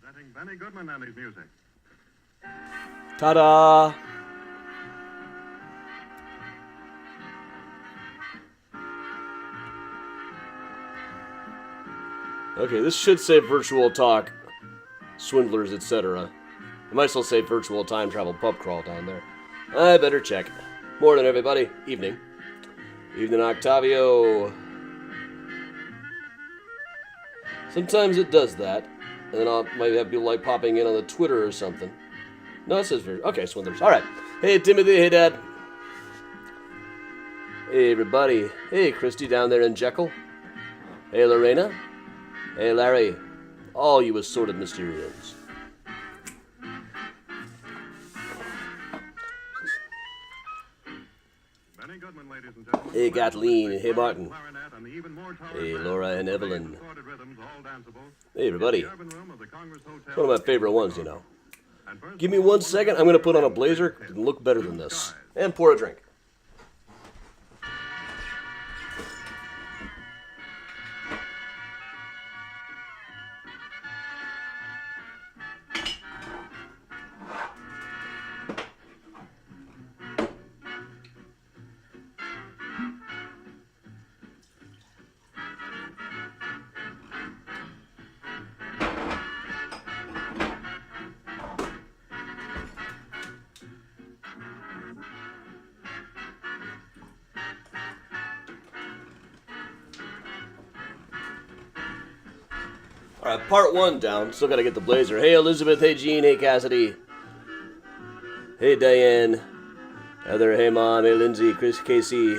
Presenting Benny Goodman and his music. Ta-da! Okay, this should say virtual talk, swindlers, etc. It might still say virtual time travel pub crawl down there. I better check. Morning, everybody. Evening. Evening, Octavio. Sometimes it does that, and then I might have people like popping in on the Twitter or something. No, it says okay, swindlers. All right. Hey, Timothy. Hey, Dad. Hey, everybody. Hey, Christy down there in Jekyll. Hey, Lorena. Hey, Larry. All you assorted Mysterians. Benny Goodman, ladies and gentlemen. Hey, Kathleen. Hey, Martin. Clarinet and the even more Hey, Laura and Evelyn. recorded rhythms, all danceable. Hey, everybody. The urban room of the Congress Hotel. It's one of my favorite ones, you know. And first Give me 1 second. I'm going to put on a blazer and look better than this. And pour a drink. All right, part one down. Still got to get the blazer. Hey, Elizabeth. Hey, Jean. Hey, Cassidy. Hey, Diane. Heather. Hey, Mom. Hey, Lindsay. Chris. Casey.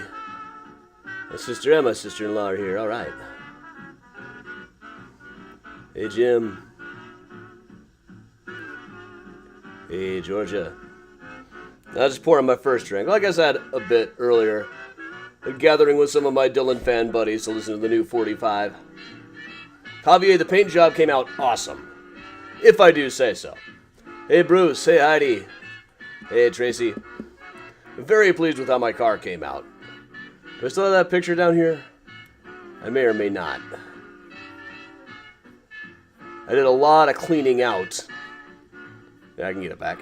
My sister and my sister-in-law are here. All right. Hey, Jim. Hey, Georgia. I just poured my first drink. Like I said a bit earlier, a gathering with some of my Dylan fan buddies to listen to the new 45. Javier, the paint job came out awesome, if I do say so. Hey, Bruce. Hey, Heidi. Hey, Tracy. I'm very pleased with how my car came out. Do I still have that picture down here? I may or may not. I did a lot of cleaning out. Yeah, I can get it back.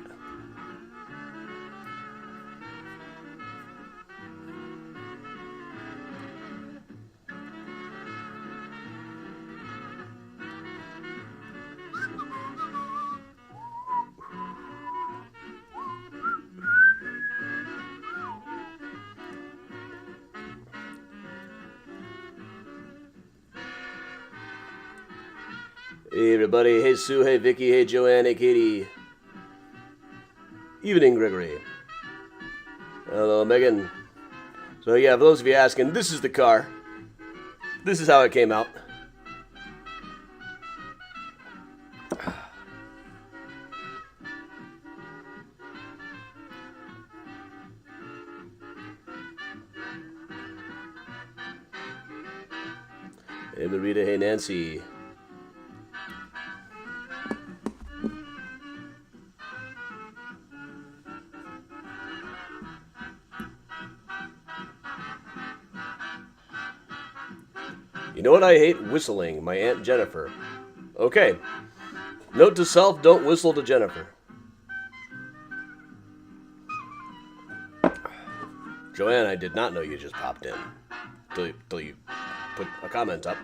Hey, everybody. Hey, Sue. Hey, Vicky. Hey, Joanne. Hey, Katie. Evening, Gregory. Hello, Megan. So, yeah, for those of you asking, this is the car. This is how it came out. Hey, Marita. Hey, Nancy. You know what I hate? Whistling. My Aunt Jennifer. Okay. Note to self, don't whistle to Jennifer. Joanne, I did not know you just popped in. Till you put a comment up.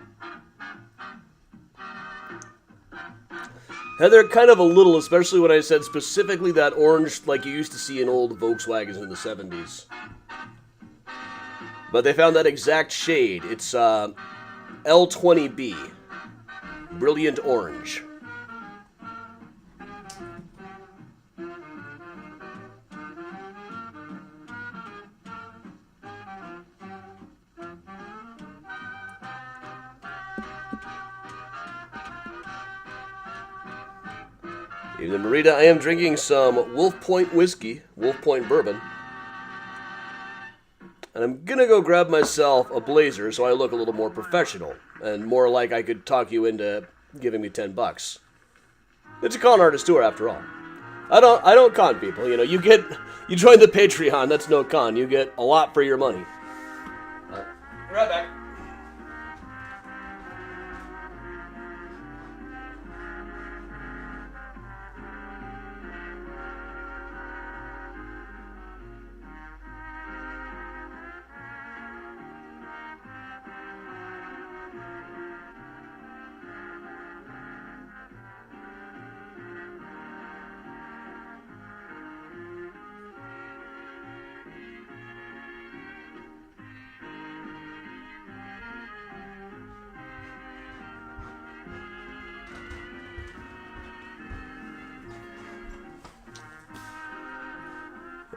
Heather, kind of a little, especially when I said specifically that orange like you used to see in old Volkswagens in the 70s. But they found that exact shade. It's L20B. Brilliant orange. Evening, Marita. I am drinking some Wolf Point whiskey, Wolf Point bourbon. And I'm gonna go grab myself a blazer so I look a little more professional and more like I could talk you into giving me $10. It's a con artist tour after all. I don't con people. You know, you join the Patreon. That's no con. You get a lot for your money. Right back.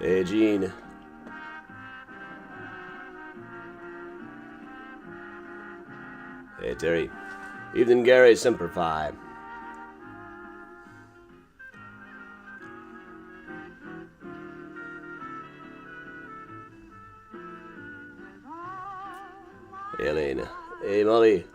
Hey, Gene. Hey, Terry. Evening, Gary. Semper Fi. Hey, Elena. Hey, Molly.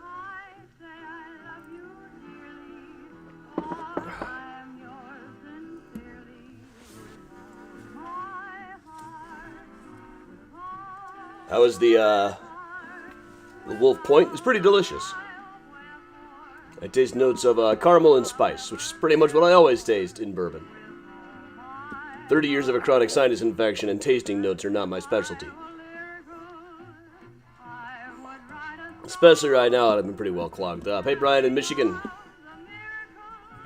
How was the Wolf Point? It's pretty delicious. I taste notes of caramel and spice, which is pretty much what I always taste in bourbon. 30 years of a chronic sinus infection, and tasting notes are not my specialty. Especially right now, I've been pretty well clogged up. Hey, Brian in Michigan.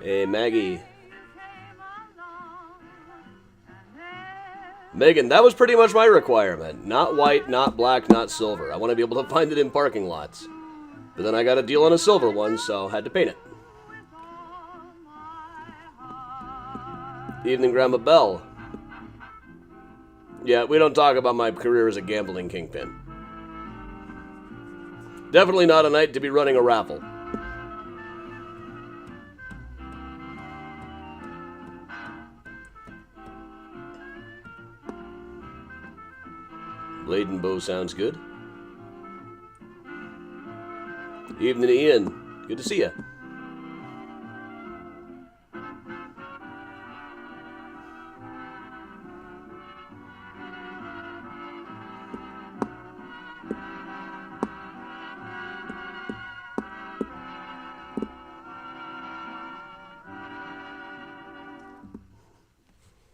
Hey, Maggie. Megan, that was pretty much my requirement. Not white, not black, not silver. I want to be able to find it in parking lots. But then I got a deal on a silver one, so I had to paint it. Evening, Grandma Bell. Yeah, we don't talk about my career as a gambling kingpin. Definitely not a night to be running a raffle. Blade and bow sounds good. Evening, Ian. Good to see you.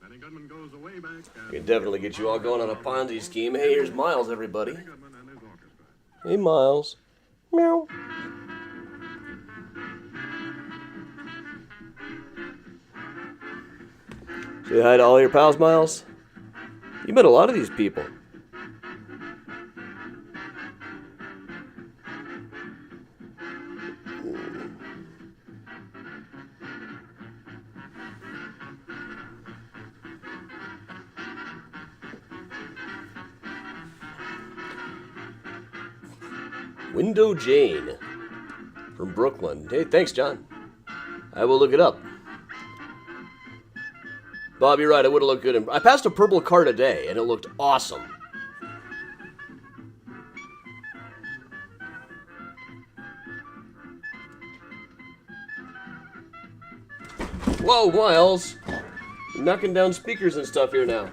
Benny Goodman goes away back. We can definitely get you all going on a Ponzi scheme. Hey, here's Miles, everybody. Benny Goodman and his orchestra. Hey, Miles. Meow. Say hi to all your pals, Miles. You met a lot of these people. Window Jane from Brooklyn. Hey, thanks, John. I will look it up. Bob, you're right. I would have looked good. I passed a purple car today, and it looked awesome. Whoa, Miles! You're knocking down speakers and stuff here now.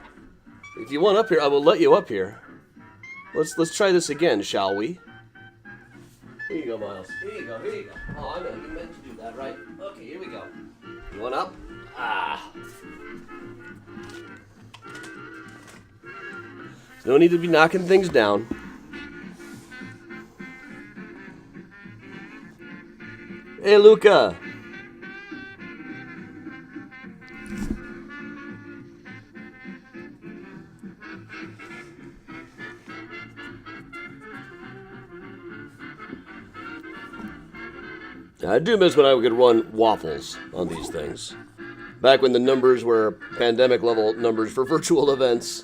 If you want up here, I will let you up here. Let's try this again, shall we? Here you go, Miles. Here you go. Here you go. Oh, I know you meant to do that, right? Okay, here we go. You want up? Ah. No need to be knocking things down. Hey, Luca. I do miss when I could run waffles on these things. Back when the numbers were pandemic level numbers for virtual events.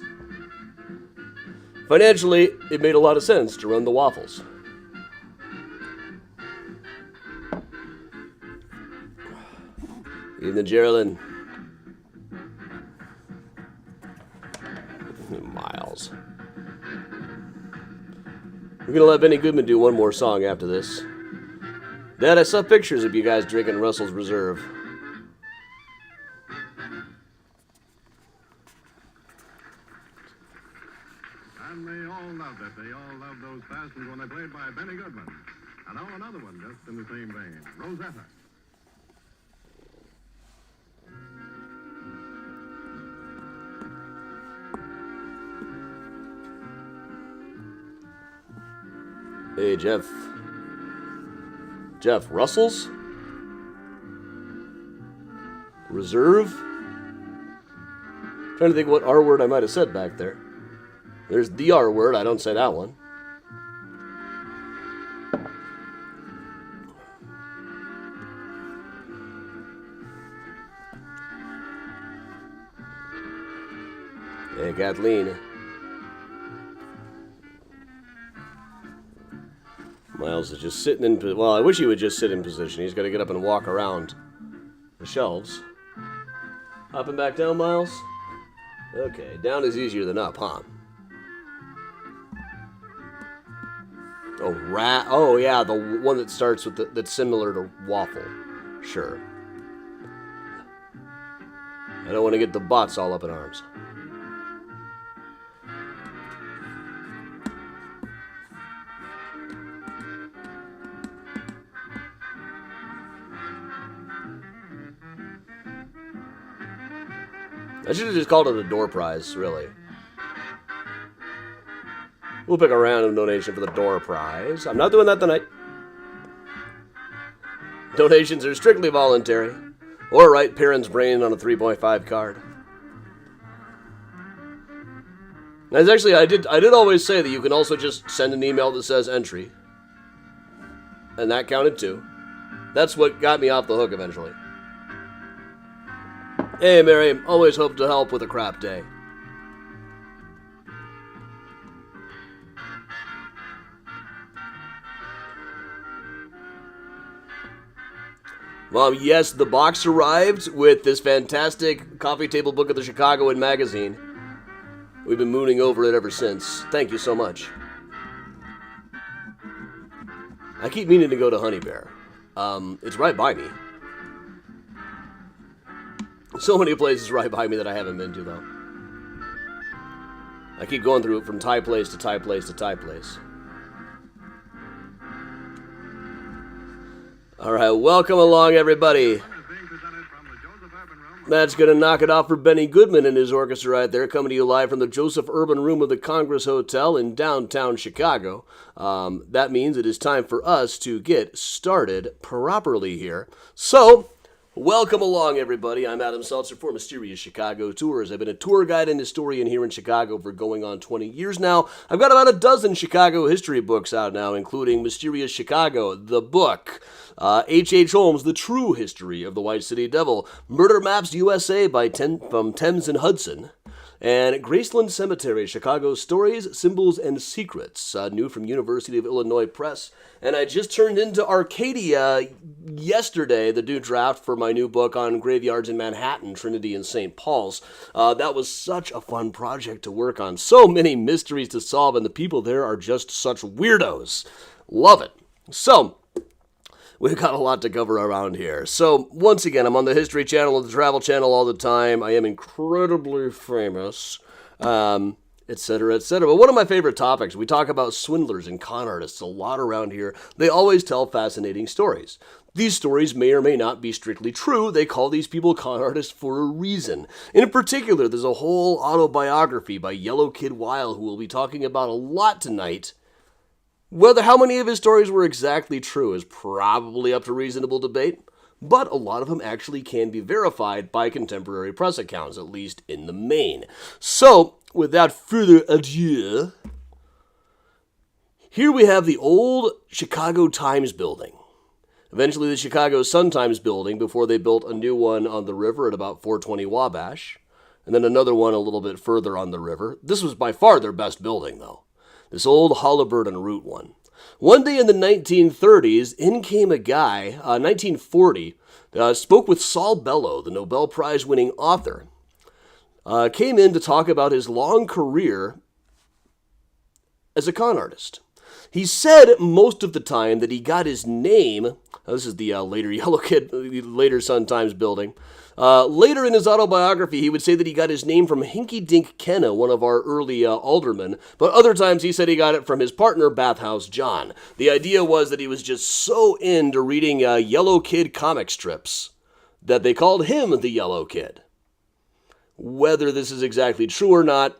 Financially, it made a lot of sense to run the waffles. Evening, Geraldine. Miles. We're gonna let Benny Goodman do one more song after this. Dad, I saw pictures of you guys drinking Russell's Reserve. And they all loved it. They all loved those passions when they played by Benny Goodman. And now another one just in the same vein, Rosetta. Hey, Jeff. Jeff Russell's? Reserve? Trying to think what R word I might have said back there. There's the R word, I don't say that one. Hey, Kathleen. Miles is just sitting in... Well, I wish he would just sit in position. He's got to get up and walk around the shelves. Hopping back down, Miles? Okay, down is easier than up, huh? Oh, yeah, the one that starts with that's similar to waffle. Sure. I don't want to get the bots all up in arms. I should have just called it a door prize, really. We'll pick a random donation for the door prize. I'm not doing that tonight. Donations are strictly voluntary. Or write parent's brain on a 3.5 card. As actually, I did always say that you can also just send an email that says entry. And that counted too. That's what got me off the hook eventually. Hey, Mary, always hope to help with a crap day. Mom, yes, the box arrived with this fantastic coffee table book of the Chicagoan magazine. We've been mooning over it ever since. Thank you so much. I keep meaning to go to Honey Bear. It's right by me. So many places right by me that I haven't been to, though. I keep going through it from Thai place to Thai place to Thai place. All right, welcome along, everybody. That's going to knock it off for Benny Goodman and his orchestra right there, coming to you live from the Joseph Urban Room of the Congress Hotel in downtown Chicago. That means it is time for us to get started properly here. So, welcome along, everybody. I'm Adam Seltzer for Mysterious Chicago Tours. I've been a tour guide and historian here in Chicago for going on 20 years now. I've got about a dozen Chicago history books out now, including Mysterious Chicago, the book, H.H. Holmes, The True History of the White City Devil, Murder Maps USA from Thames and Hudson, and Graceland Cemetery, Chicago Stories, Symbols, and Secrets, new from University of Illinois Press. And I just turned into Arcadia yesterday, the new draft for my new book on graveyards in Manhattan, Trinity, and St. Paul's. That was such a fun project to work on. So many mysteries to solve, and the people there are just such weirdos. Love it. So, we've got a lot to cover around here. So, once again, I'm on the History Channel and the Travel Channel all the time. I am incredibly famous, etc., etc. But one of my favorite topics, we talk about swindlers and con artists a lot around here. They always tell fascinating stories. These stories may or may not be strictly true. They call these people con artists for a reason. In particular, there's a whole autobiography by Yellow Kid Weil, who we'll be talking about a lot tonight. How many of his stories were exactly true is probably up to reasonable debate, but a lot of them actually can be verified by contemporary press accounts, at least in the main. So, without further ado, here we have the old Chicago Times building. Eventually the Chicago Sun-Times building, before they built a new one on the river at about 420 Wabash, and then another one a little bit further on the river. This was by far their best building, though. This old Halliburton Route one. One day in the 1930s, in came a guy, 1940, spoke with Saul Bellow, the Nobel Prize-winning author. Came in to talk about his long career as a con artist. He said most of the time that he got his name, this is the later Yellow Kid, later Sun-Times building. Later in his autobiography, he would say that he got his name from Hinky Dink Kenna, one of our early aldermen, but other times he said he got it from his partner, Bathhouse John. The idea was that he was just so into reading Yellow Kid comic strips that they called him the Yellow Kid. Whether this is exactly true or not,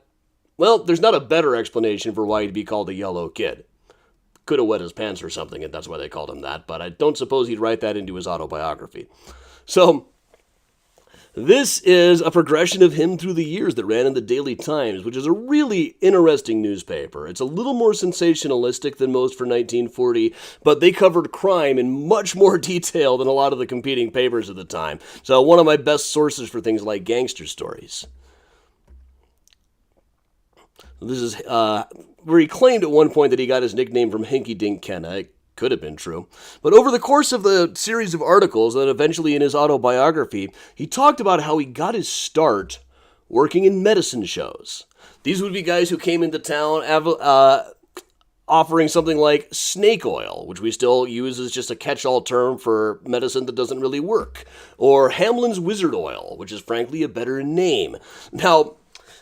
well, there's not a better explanation for why he'd be called a Yellow Kid. Could have wet his pants or something, and that's why they called him that, but I don't suppose he'd write that into his autobiography. So, this is a progression of him through the years that ran in the Daily Times, which is a really interesting newspaper. It's a little more sensationalistic than most for 1940, but they covered crime in much more detail than a lot of the competing papers at the time. So one of my best sources for things like gangster stories. This is where he claimed at one point that he got his nickname from Hinky Dink Kenna. It could have been true. But over the course of the series of articles and eventually in his autobiography, he talked about how he got his start working in medicine shows. These would be guys who came into town offering something like snake oil, which we still use as just a catch-all term for medicine that doesn't really work, or Hamlin's Wizard Oil, which is frankly a better name. Now,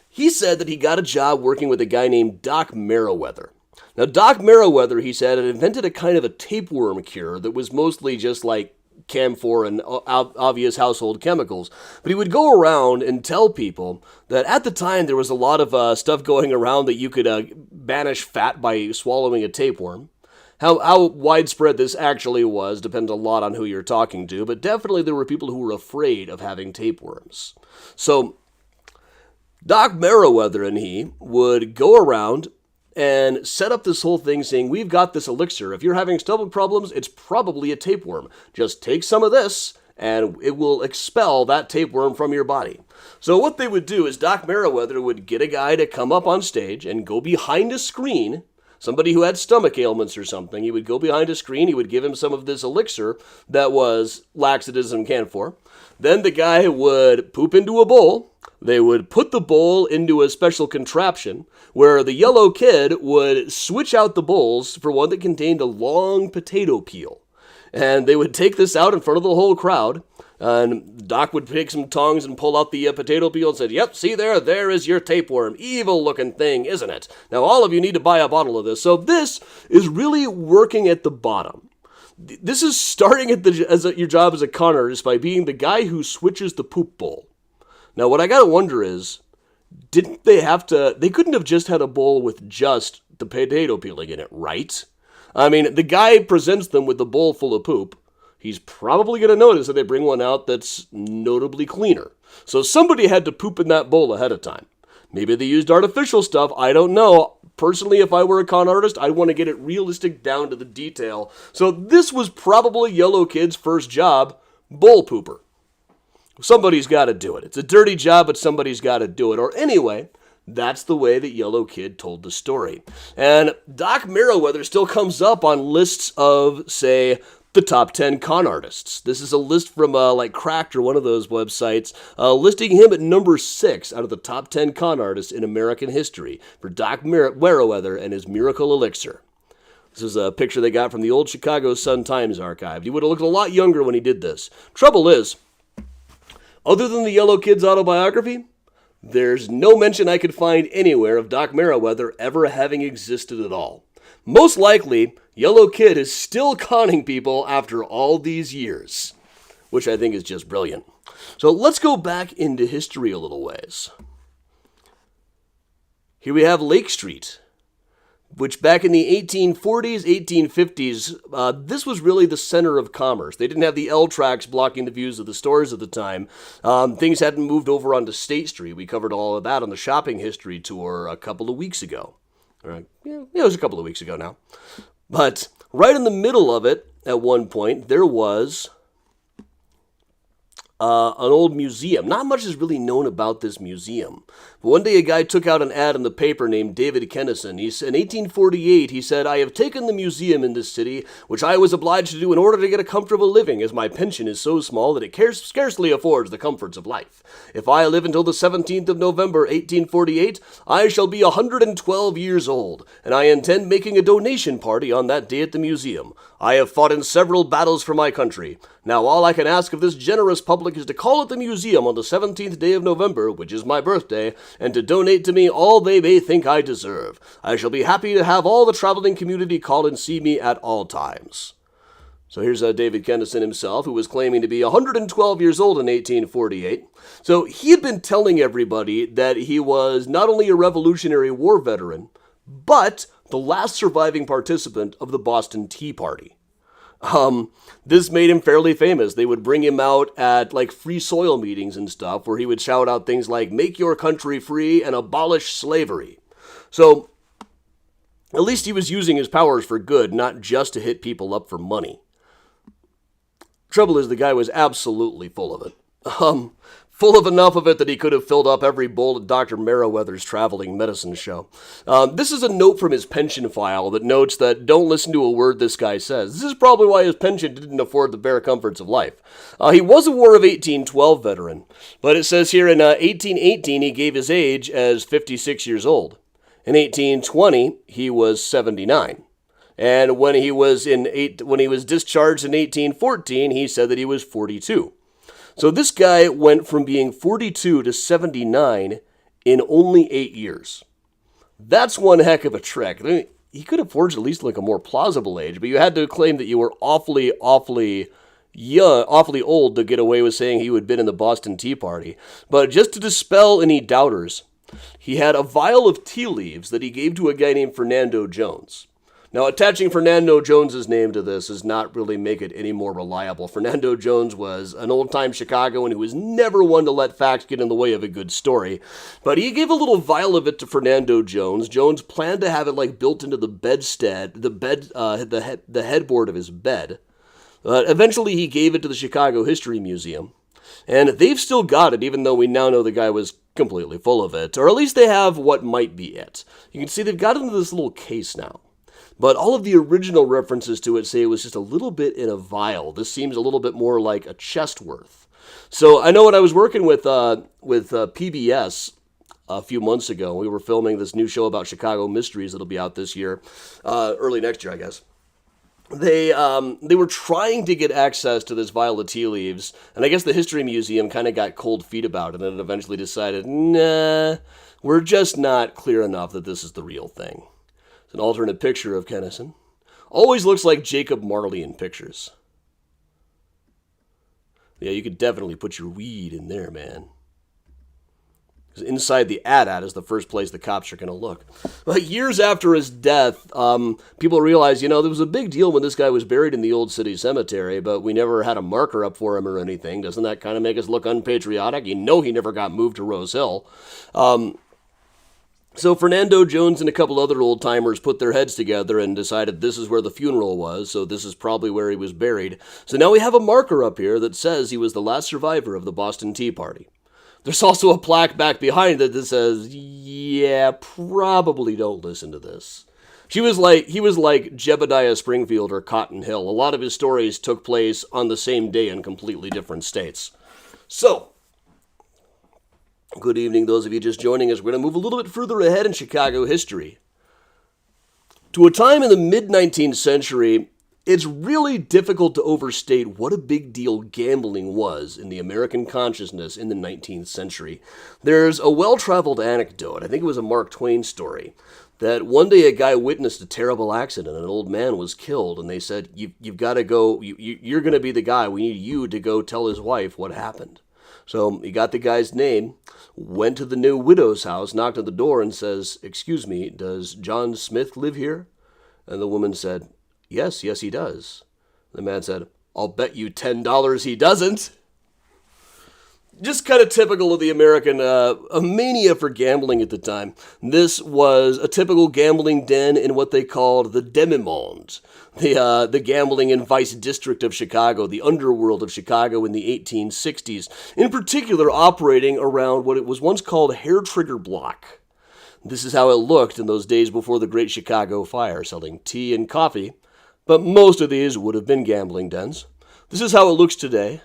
he said that he got a job working with a guy named Doc Merriweather. Now, Doc Merriweather, he said, had invented a kind of a tapeworm cure that was mostly just like camphor and obvious household chemicals. But he would go around and tell people that at the time there was a lot of stuff going around that you could banish fat by swallowing a tapeworm. How widespread this actually was depends a lot on who you're talking to, but definitely there were people who were afraid of having tapeworms. So Doc Merriweather and he would go around and set up this whole thing saying, we've got this elixir. If you're having stomach problems, it's probably a tapeworm. Just take some of this, and it will expel that tapeworm from your body. So what they would do is Doc Merriweather would get a guy to come up on stage and go behind a screen, somebody who had stomach ailments or something. He would go behind a screen, he would give him some of this elixir that was laxatives and camphor. Then the guy would poop into a bowl. They would put the bowl into a special contraption where the yellow kid would switch out the bowls for one that contained a long potato peel. And they would take this out in front of the whole crowd. And Doc would take some tongs and pull out the potato peel and said, yep, see there is your tapeworm. Evil looking thing, isn't it? Now all of you need to buy a bottle of this. So this is really working at the bottom. This is starting at your job as a con artist by being the guy who switches the poop bowl. Now, what I gotta wonder is, they couldn't have just had a bowl with just the potato peeling in it, right? I mean, the guy presents them with a bowl full of poop. He's probably gonna notice that they bring one out that's notably cleaner. So somebody had to poop in that bowl ahead of time. Maybe they used artificial stuff, I don't know. Personally, if I were a con artist, I'd want to get it realistic down to the detail. So this was probably Yellow Kid's first job, bowl pooper. Somebody's got to do it. It's a dirty job, but somebody's got to do it. Or anyway, that's the way that Yellow Kid told the story. And Doc Merriweather still comes up on lists of, say, the top 10 con artists. This is a list from like Cracked or one of those websites, listing him at number 6 out of the top 10 con artists in American history for Doc Merriweather and his miracle elixir. This is a picture they got from the old Chicago Sun-Times archive. He would have looked a lot younger when he did this. Trouble is, other than the Yellow Kid's autobiography, there's no mention I could find anywhere of Doc Merriweather ever having existed at all. Most likely, Yellow Kid is still conning people after all these years, which I think is just brilliant. So let's go back into history a little ways. Here we have Lake Street, which back in the 1840s, 1850s, this was really the center of commerce. They didn't have the L tracks blocking the views of the stores at the time. Things hadn't moved over onto State Street. We covered all of that on the shopping history tour a couple of weeks ago. Right? Yeah, it was a couple of weeks ago now. But right in the middle of it, at one point, there was an old museum. Not much is really known about this museum. But one day a guy took out an ad in the paper named David Kennison. In 1848, he said, I have taken the museum in this city, which I was obliged to do in order to get a comfortable living, as my pension is so small that it scarcely affords the comforts of life. If I live until the 17th of November, 1848, I shall be 112 years old, and I intend making a donation party on that day at the museum. I have fought in several battles for my country. Now all I can ask of this generous public is to call at the museum on the 17th day of November, which is my birthday, and to donate to me all they may think I deserve. I shall be happy to have all the traveling community call and see me at all times. So here's David Kennison himself, who was claiming to be 112 years old in 1848. So he had been telling everybody that he was not only a Revolutionary War veteran, but the last surviving participant of the Boston Tea Party. This made him fairly famous. They would bring him out at like free soil meetings and stuff where he would shout out things like, make your country free and abolish slavery. So at least he was using his powers for good, not just to hit people up for money. Trouble is, the guy was absolutely full of it. full of enough of it that he could have filled up every bowl at Dr. Merriweather's traveling medicine show. This is a note from his pension file that notes that don't listen to a word this guy says. This is probably why his pension didn't afford the bare comforts of life. He was a War of 1812 veteran, but it says here in 1818 he gave his age as 56 years old. In 1820 he was 79. And when he was discharged in 1814, he said that he was 42. So this guy went from being 42 to 79 in only 8 years. That's one heck of a trek. I mean, he could have forged at least like a more plausible age, but you had to claim that you were awfully young, awfully old to get away with saying you had been in the Boston Tea Party. But just to dispel any doubters, he had a vial of tea leaves that he gave to a guy named Fernando Jones. Now, attaching Fernando Jones's name to this does not really make it any more reliable. Fernando Jones was an old-time Chicagoan who was never one to let facts get in the way of a good story. But he gave a little vial of it to Fernando Jones. Jones planned to have it like built into the bedstead, the headboard of his bed. Eventually, he gave it to the Chicago History Museum. And they've still got it, even though we now know the guy was completely full of it. Or at least they have what might be it. You can see they've got it into this little case now. But all of the original references to it say it was just a little bit in a vial. This seems a little bit more like a chest worth. So I know when I was working with PBS a few months ago, we were filming this new show about Chicago mysteries that'll be out this year, early next year, I guess. They were trying to get access to this vial of tea leaves, and I guess the History Museum kind of got cold feet about it and eventually decided, nah, we're just not clear enough that this is the real thing. It's an alternate picture of Kennison. Always looks like Jacob Marley in pictures. Yeah, you could definitely put your weed in there, man. Because inside the AT-AT is the first place the cops are going to look. But years after his death, people realized, there was a big deal when this guy was buried in the old city cemetery, but we never had a marker up for him or anything. Doesn't that kind of make us look unpatriotic? He never got moved to Rose Hill. So Fernando Jones and a couple other old-timers put their heads together and decided this is where the funeral was, so this is probably where he was buried. So now we have a marker up here that says he was the last survivor of the Boston Tea Party. There's also a plaque back behind it that says, yeah, probably don't listen to this. He was like Jebediah Springfield or Cotton Hill. A lot of his stories took place on the same day in completely different states. So, good evening, those of you just joining us. We're going to move a little bit further ahead in Chicago history. To a time in the mid-19th century, it's really difficult to overstate what a big deal gambling was in the American consciousness in the 19th century. There's a well-traveled anecdote, I think it was a Mark Twain story, that one day a guy witnessed a terrible accident and an old man was killed, and they said, you've got to go, you're going to be the guy, we need you to go tell his wife what happened. So he got the guy's name, went to the new widow's house, knocked on the door and says, "Excuse me, does John Smith live here?" And the woman said, yes, he does. The man said, "I'll bet you $10 he doesn't." Just kind of typical of the American a mania for gambling at the time. This was a typical gambling den in what they called the demi-monde, the gambling and vice district of Chicago, the underworld of Chicago in the 1860s, in particular operating around what it was once called Hair Trigger Block. This is how it looked in those days before the Great Chicago Fire, selling tea and coffee, but most of these would have been gambling dens. This is how it looks today.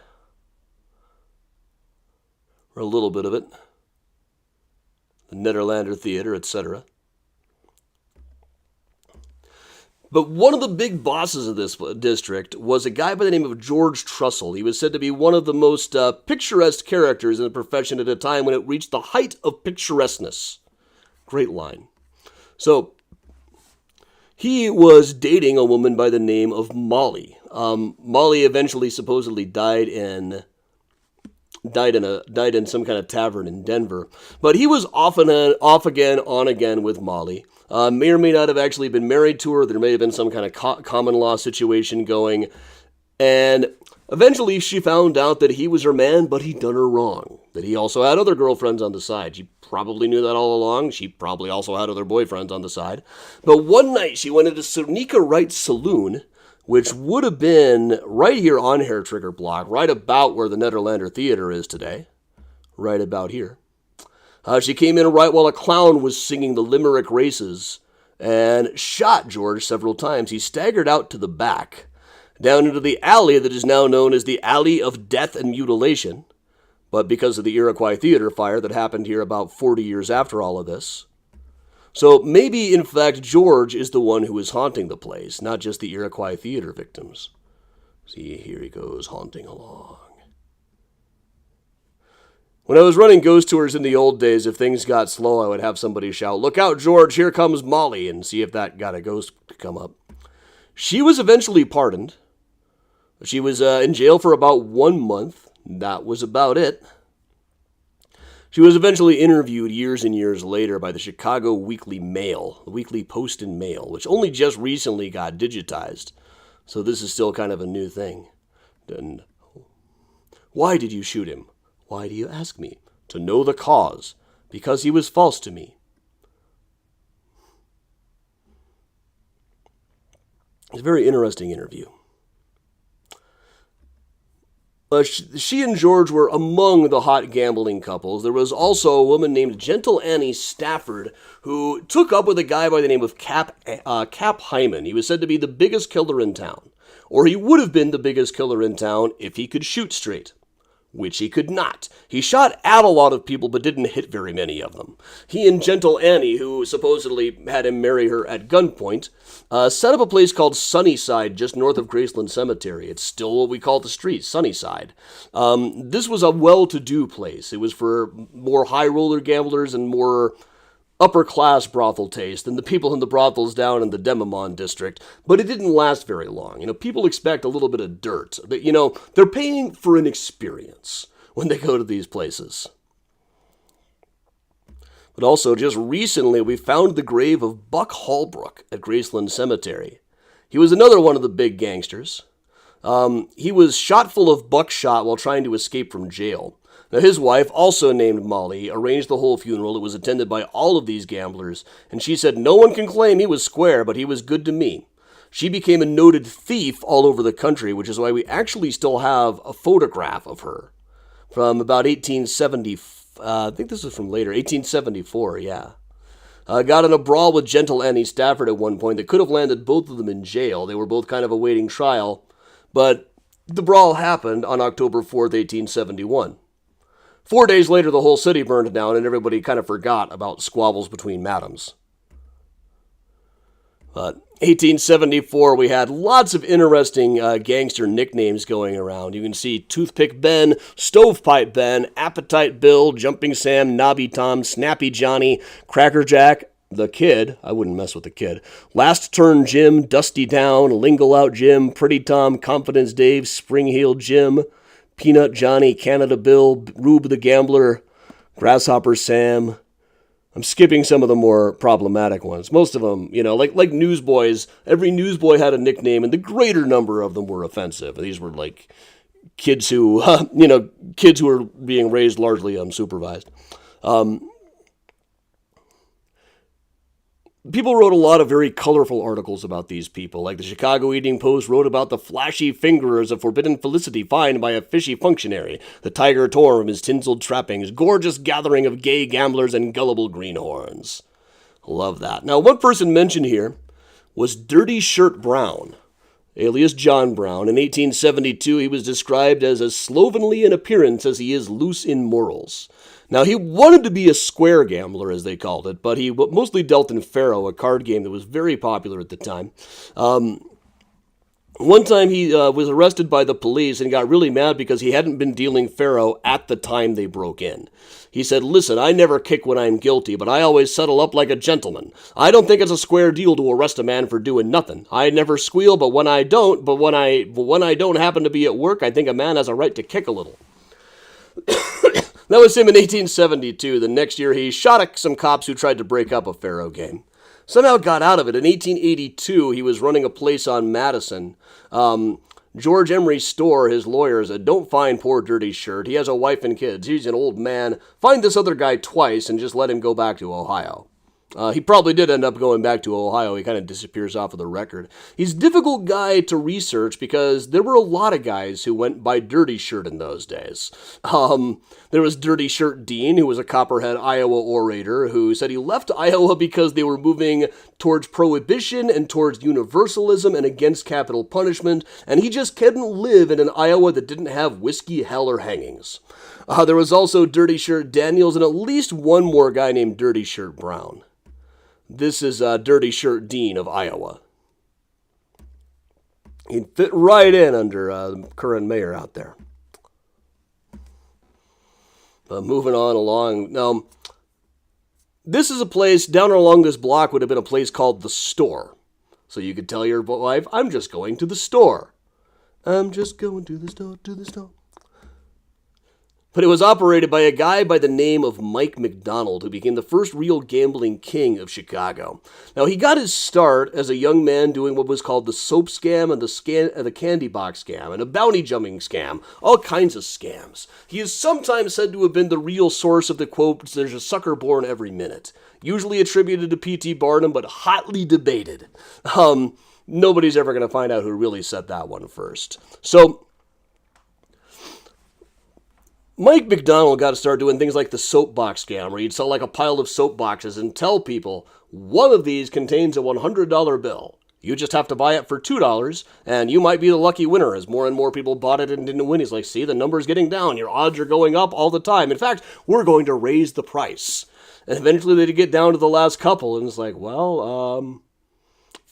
Or a little bit of it. The Nederlander Theater, etc. But one of the big bosses of this district was a guy by the name of George Trussell. He was said to be one of the most picturesque characters in the profession at a time when it reached the height of picturesqueness. Great line. So, he was dating a woman by the name of Molly. Molly eventually supposedly died in some kind of tavern in Denver. But he was off again, on again with Molly. May or may not have actually been married to her. There may have been some kind of common law situation going. And eventually she found out that he was her man, but he'd done her wrong. That he also had other girlfriends on the side. She probably knew that all along. She probably also had other boyfriends on the side. But one night she went into Sonika Wright's saloon, which would have been right here on Hair Trigger Block, right about where the Nederlander Theater is today, right about here. She came in right while a clown was singing the Limerick races and shot George several times. He staggered out to the back, down into the alley that is now known as the Alley of Death and Mutilation. But because of the Iroquois Theater fire that happened here about 40 years after all of this. So maybe, in fact, George is the one who is haunting the place, not just the Iroquois Theater victims. See, here he goes, haunting along. When I was running ghost tours in the old days, if things got slow, I would have somebody shout, "Look out, George, here comes Molly," and see if that got a ghost to come up. She was eventually pardoned. She was in jail for about 1 month. That was about it. She was eventually interviewed years and years later by the Chicago Weekly Mail, the Weekly Post and Mail, which only just recently got digitized. So this is still kind of a new thing. And why did you shoot him? Why do you ask me? To know the cause, because he was false to me. It's a very interesting interview. She and George were among the hot gambling couples. There was also a woman named Gentle Annie Stafford who took up with a guy by the name of Cap Hyman. He was said to be the biggest killer in town, or he would have been the biggest killer in town if he could shoot straight, which he could not. He shot at a lot of people but didn't hit very many of them. He and Gentle Annie, who supposedly had him marry her at gunpoint, set up a place called Sunnyside just north of Graceland Cemetery. It's still what we call the street, Sunnyside. This was a well-to-do place. It was for more high-roller gamblers and more upper-class brothel taste than the people in the brothels down in the Demamon district, but it didn't last very long. People expect a little bit of dirt. They're paying for an experience when they go to these places. But also, just recently, we found the grave of Buck Holbrook at Graceland Cemetery. He was another one of the big gangsters. He was shot full of buckshot while trying to escape from jail. Now, his wife, also named Molly, arranged the whole funeral. It was attended by all of these gamblers, and she said, "No one can claim he was square, but he was good to me." She became a noted thief all over the country, which is why we actually still have a photograph of her from about 1870. I think this was from later, 1874, yeah. Got in a brawl with Gentle Annie Stafford at one point that could have landed both of them in jail. They were both kind of awaiting trial, but the brawl happened on October 4th, 1871. 4 days later, the whole city burned down, and everybody kind of forgot about squabbles between madams. But 1874, we had lots of interesting gangster nicknames going around. You can see Toothpick Ben, Stovepipe Ben, Appetite Bill, Jumping Sam, Nobby Tom, Snappy Johnny, Cracker Jack, the Kid, I wouldn't mess with the Kid, Last Turn Jim, Dusty Down, Lingle Out Jim, Pretty Tom, Confidence Dave, Spring Heel Jim, Peanut Johnny, Canada Bill, Rube the Gambler, Grasshopper Sam. I'm skipping some of the more problematic ones. Most of them, like newsboys, every newsboy had a nickname, and the greater number of them were offensive. These were like kids who, kids who were being raised largely unsupervised. People wrote a lot of very colorful articles about these people, like the Chicago Evening Post wrote about the flashy fingerers of forbidden felicity fined by a fishy functionary. The tiger tore from his tinselled trappings, gorgeous gathering of gay gamblers and gullible greenhorns. Love that. Now, one person mentioned here was Dirty Shirt Brown, alias John Brown. In 1872, he was described as slovenly in appearance as he is loose in morals. Now, he wanted to be a square gambler, as they called it, but he mostly dealt in faro, a card game that was very popular at the time. One time he was arrested by the police and got really mad because he hadn't been dealing faro at the time they broke in. He said, "Listen, I never kick when I'm guilty, but I always settle up like a gentleman. I don't think it's a square deal to arrest a man for doing nothing. I never squeal, but when I don't happen to be at work, I think a man has a right to kick a little." That was him in 1872. The next year, he shot some cops who tried to break up a faro game. Somehow got out of it. In 1882, he was running a place on Madison. George Emery's store, his lawyer, said, "Don't find poor Dirty Shirt. He has a wife and kids. He's an old man. Find this other guy twice and just let him go back to Ohio." He probably did end up going back to Ohio. He kind of disappears off of the record. He's a difficult guy to research because there were a lot of guys who went by Dirty Shirt in those days. There was Dirty Shirt Dean, who was a Copperhead, Iowa orator, who said he left Iowa because they were moving towards prohibition and towards universalism and against capital punishment, and he just couldn't live in an Iowa that didn't have whiskey, hell, or hangings. There was also Dirty Shirt Daniels and at least one more guy named Dirty Shirt Brown. This is Dirty Shirt Dean of Iowa. He'd fit right in under the current mayor out there. Moving on along. Now, this is a place, down along this block would have been a place called The Store. So you could tell your wife, I'm just going to the store. I'm just going to the store, to the store. But it was operated by a guy by the name of Mike McDonald, who became the first real gambling king of Chicago. Now, he got his start as a young man doing what was called the soap scam and the candy box scam and a bounty jumping scam, all kinds of scams. He is sometimes said to have been the real source of the quote, there's a sucker born every minute, usually attributed to P.T. Barnum, but hotly debated. Nobody's ever going to find out who really said that one first. So, Mike McDonald got to start doing things like the soapbox scam, where he'd sell like a pile of soap boxes and tell people, one of these contains a $100 bill. You just have to buy it for $2, and you might be the lucky winner. As more and more people bought it and didn't win, he's like, see, the number's getting down. Your odds are going up all the time. In fact, we're going to raise the price. And eventually they'd get down to the last couple, and it's like, well,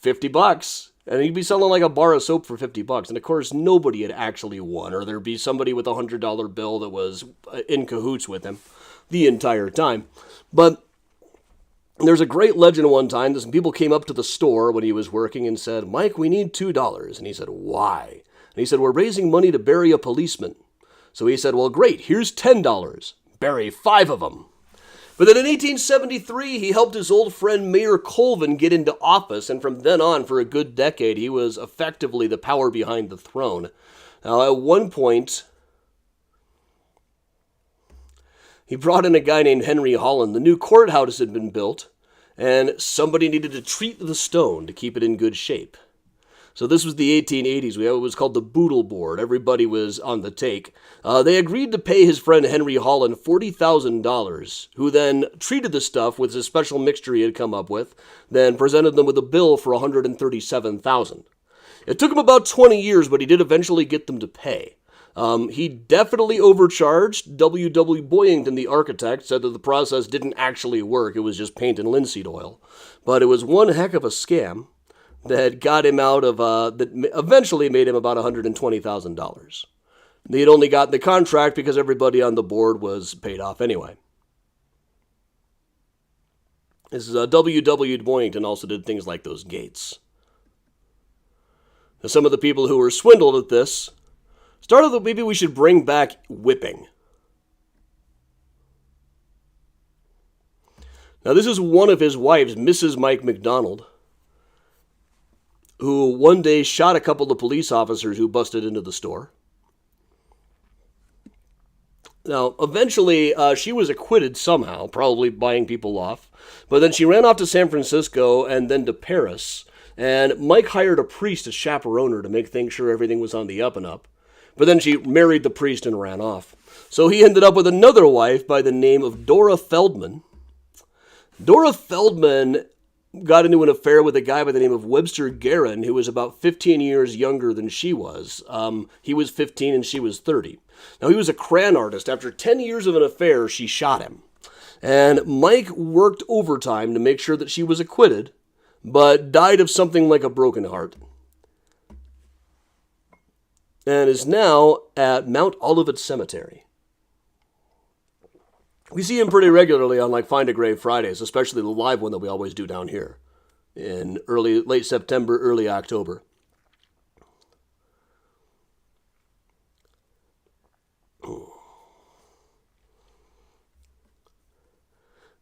$50. And he'd be selling like a bar of soap for $50. And of course, nobody had actually won, or there'd be somebody with a $100 bill that was in cahoots with him the entire time. But there's a great legend one time that some people came up to the store when he was working and said, Mike, we need $2. And he said, why? And he said, we're raising money to bury a policeman. So he said, well, great, here's $10. Bury 5 of them. But then in 1873, he helped his old friend Mayor Colvin get into office, and from then on, for a good decade, he was effectively the power behind the throne. Now, at one point, he brought in a guy named Henry Holland. The new courthouse had been built, and somebody needed to treat the stone to keep it in good shape. So this was the 1880s. It was called the Boodle Board. Everybody was on the take. They agreed to pay his friend Henry Holland $40,000, who then treated the stuff with a special mixture he had come up with, then presented them with a bill for $137,000. It took him about 20 years, but he did eventually get them to pay. He definitely overcharged. W. Boyington, the architect, said that the process didn't actually work. It was just paint and linseed oil. But it was one heck of a scam that got him out of, that eventually made him about $120,000. They had only gotten the contract because everybody on the board was paid off anyway. This is W. Boyington also did things like those gates. Now, some of the people who were swindled at this started that maybe we should bring back whipping. Now, this is one of his wives, Mrs. Mike McDonald, who one day shot a couple of police officers who busted into the store. Now, eventually, she was acquitted somehow, probably buying people off. But then she ran off to San Francisco and then to Paris. And Mike hired a priest to chaperone her to make sure everything was on the up and up. But then she married the priest and ran off. So he ended up with another wife by the name of Dora Feldman. Dora Feldman got into an affair with a guy by the name of Webster Guerin, who was about 15 years younger than she was. He was 15 and she was 30. Now, he was a crayon artist. After 10 years of an affair, she shot him. And Mike worked overtime to make sure that she was acquitted, but died of something like a broken heart. And is now at Mount Olivet Cemetery. We see him pretty regularly on like Find a Grave Fridays, especially the live one that we always do down here in late September, early October.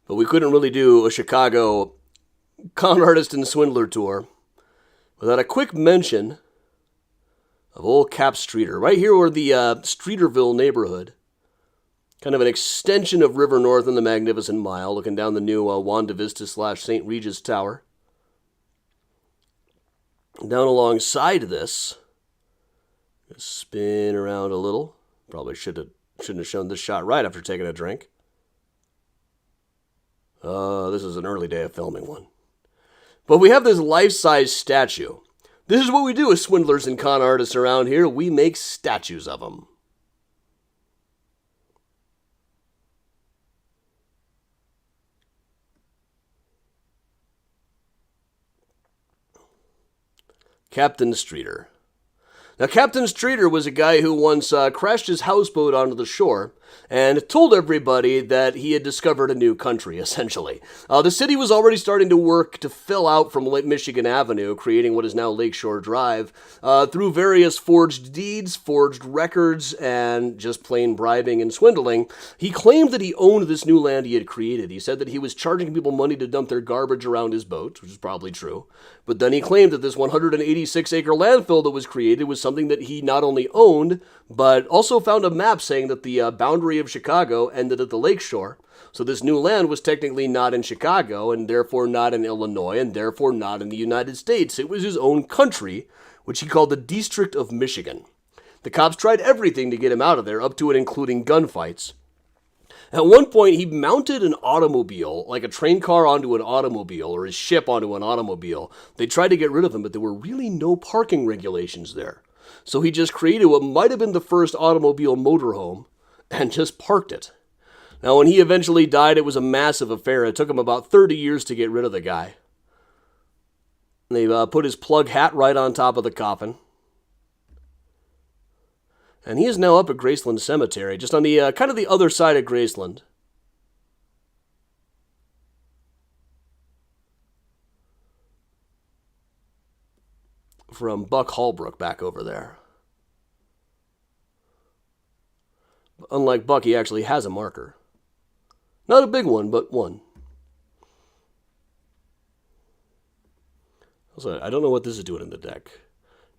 But we couldn't really do a Chicago con artist and swindler tour without a quick mention of old Cap Streeter. Right here where the Streeterville neighborhood Kind of an extension of River North and the Magnificent Mile, looking down the new Wanda Vista / St. Regis Tower. Down alongside this, spin around a little. Probably shouldn't have shown this shot right after taking a drink. This is an early day of filming one. But we have this life-size statue. This is what we do as swindlers and con artists around here. We make statues of them. Captain Streeter. Now, Captain Streeter was a guy who once crashed his houseboat onto the shore and told everybody that he had discovered a new country, essentially. The city was already starting to work to fill out from Lake Michigan Avenue, creating what is now Lakeshore Drive, through various forged deeds, forged records, and just plain bribing and swindling. He claimed that he owned this new land he had created. He said that he was charging people money to dump their garbage around his boats, which is probably true. But then he claimed that this 186-acre landfill that was created was something that he not only owned, but also found a map saying that the boundary of Chicago ended at the lakeshore. So this new land was technically not in Chicago, and therefore not in Illinois, and therefore not in the United States. It was his own country, which he called the District of Michigan. The cops tried everything to get him out of there, up to and including gunfights. At one point, he mounted an automobile, like a train car onto an automobile, or his ship onto an automobile. They tried to get rid of him, but there were really no parking regulations there. So he just created what might have been the first automobile motorhome, and just parked it. Now, when he eventually died, it was a massive affair. It took him about 30 years to get rid of the guy. They put his plug hat right on top of the coffin. And he is now up at Graceland Cemetery, just on the kind of the other side of Graceland. From Buck Holbrook back over there. Unlike Buck, he actually has a marker. Not a big one, but one. Also, I don't know what this is doing in the deck.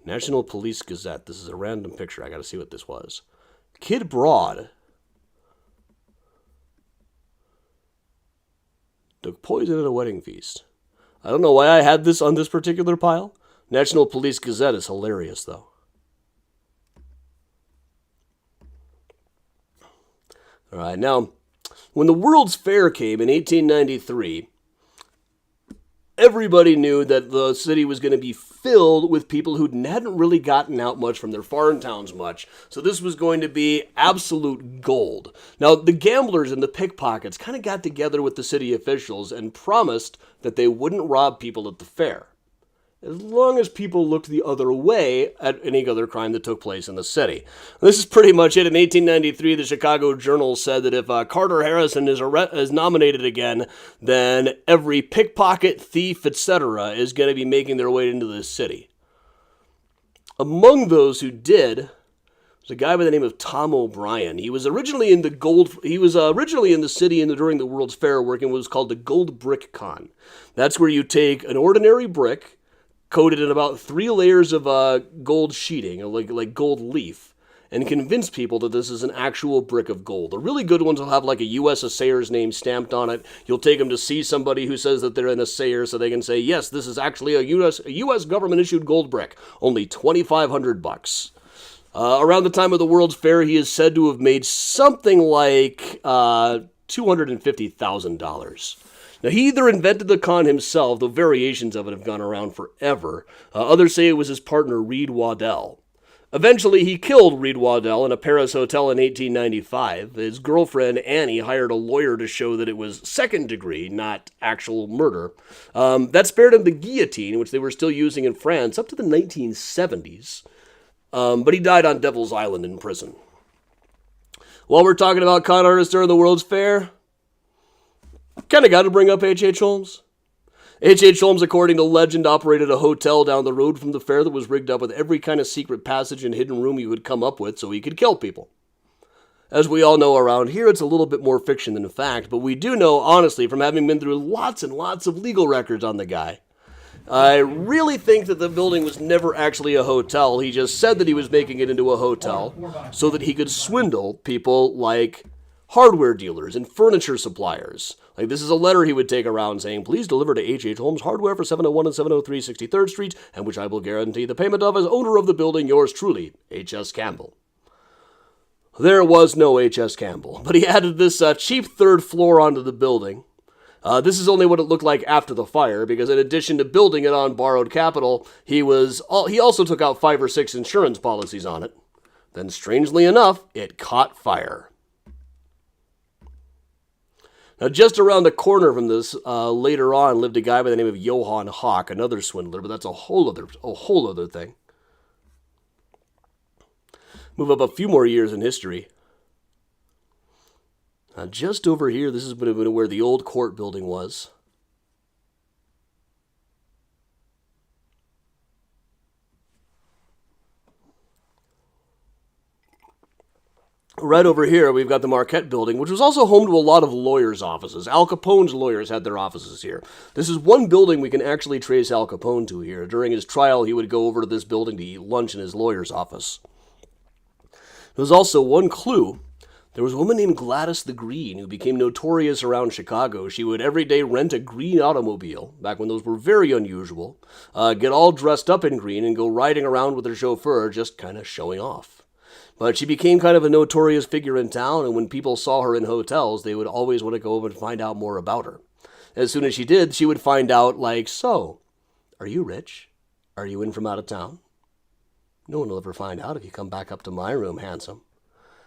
National Police Gazette. This is a random picture. I gotta see what this was. Kid Broad took poison at a wedding feast. I don't know why I had this on this particular pile. National Police Gazette is hilarious, though. All right, now, when the World's Fair came in 1893, everybody knew that the city was going to be filled with people who hadn't really gotten out much from their foreign towns much. So this was going to be absolute gold. Now, the gamblers and the pickpockets kind of got together with the city officials and promised that they wouldn't rob people at the fair, as long as people looked the other way at any other crime that took place in the city. This is pretty much it. In 1893, the Chicago Journal said that if Carter Harrison is nominated again, then every pickpocket, thief, etc. is going to be making their way into this city. Among those who did was a guy by the name of Tom O'Brien. He was originally in the city during the World's Fair, working what was called the Gold Brick Con. That's where you take an ordinary brick, coated in about 3 layers of gold sheeting, like gold leaf, and convince people that this is an actual brick of gold. The really good ones will have like a U.S. assayer's name stamped on it. You'll take them to see somebody who says that they're an assayer so they can say, yes, this is actually a U.S. government-issued gold brick. Only $2,500. Around the time of the World's Fair, he is said to have made something like $250,000. Now, he either invented the con himself, though variations of it have gone around forever. Others say it was his partner, Reed Waddell. Eventually, he killed Reed Waddell in a Paris hotel in 1895. His girlfriend, Annie, hired a lawyer to show that it was second degree, not actual murder. That spared him the guillotine, which they were still using in France up to the 1970s. But he died on Devil's Island in prison. While we're talking about con artists during the World's Fair, kind of got to bring up H.H. Holmes. H.H. Holmes, according to legend, operated a hotel down the road from the fair that was rigged up with every kind of secret passage and hidden room you would come up with so he could kill people. As we all know around here, it's a little bit more fiction than fact, but we do know, honestly, from having been through lots and lots of legal records on the guy, I really think that the building was never actually a hotel. He just said that he was making it into a hotel so that he could swindle people like hardware dealers and furniture suppliers. Like, this is a letter he would take around saying, please deliver to H.H. Holmes Hardware for 701 and 703 63rd Street, and which I will guarantee the payment of as owner of the building, yours truly, H.S. Campbell. There was no H.S. Campbell, but he added this cheap third floor onto the building. This is only what it looked like after the fire, because in addition to building it on borrowed capital, he also took out 5 or 6 insurance policies on it. Then, strangely enough, it caught fire. Now, just around the corner from this, later on, lived a guy by the name of Johann Hawk, another swindler, but that's a whole other thing. Move up a few more years in history. Just over here, this is where the old court building was. Right over here, we've got the Marquette building, which was also home to a lot of lawyers' offices. Al Capone's lawyers had their offices here. This is one building we can actually trace Al Capone to here. During his trial, he would go over to this building to eat lunch in his lawyer's office. There's also one clue. There was a woman named Gladys the Green who became notorious around Chicago. She would every day rent a green automobile, back when those were very unusual, get all dressed up in green and go riding around with her chauffeur, just kind of showing off. But she became kind of a notorious figure in town, and when people saw her in hotels, they would always want to go over and find out more about her. As soon as she did, she would find out, like, so, are you rich? Are you in from out of town? No one will ever find out if you come back up to my room, handsome.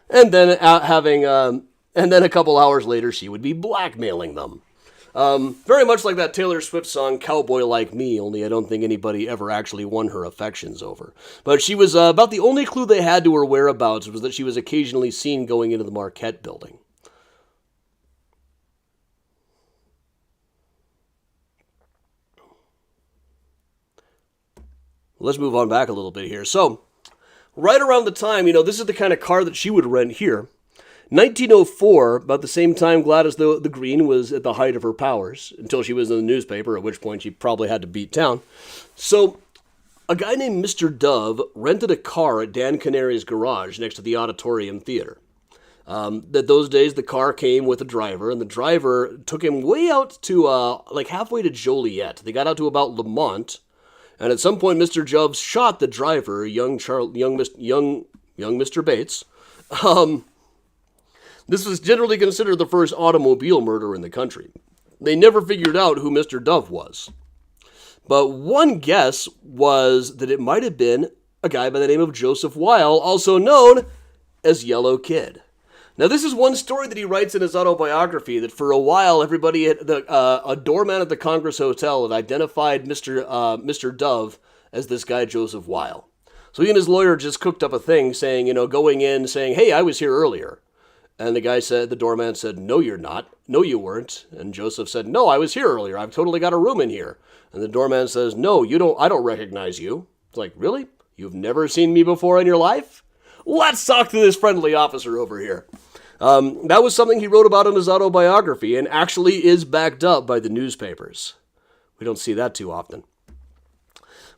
And then a couple hours later, she would be blackmailing them. Very much like that Taylor Swift song, Cowboy Like Me, only I don't think anybody ever actually won her affections over. But she was about the only clue they had to her whereabouts was that she was occasionally seen going into the Marquette building. Let's move on back a little bit here. So, right around the time, this is the kind of car that she would rent here. 1904, about the same time Gladys the Green was at the height of her powers, until she was in the newspaper, at which point she probably had to beat town. So, a guy named Mr. Dove rented a car at Dan Canary's garage next to the Auditorium Theater. That those days, the car came with a driver, and the driver took him way out to, halfway to Joliet. They got out to about Lamont, and at some point, Mr. Dove shot the driver, young Mr. Bates. This was generally considered the first automobile murder in the country. They never figured out who Mr. Dove was. But one guess was that it might have been a guy by the name of Joseph Weil, also known as Yellow Kid. Now, this is one story that he writes in his autobiography, that for a while, everybody a doorman at the Congress Hotel had identified Mr. Dove as this guy, Joseph Weil. So he and his lawyer just cooked up a thing saying, going in, saying, hey, I was here earlier. And the doorman said, no, you're not. No, you weren't. And Joseph said, no, I was here earlier. I've totally got a room in here. And the doorman says, no, I don't recognize you. It's like, really? You've never seen me before in your life? Let's talk to this friendly officer over here. That was something he wrote about in his autobiography and actually is backed up by the newspapers. We don't see that too often.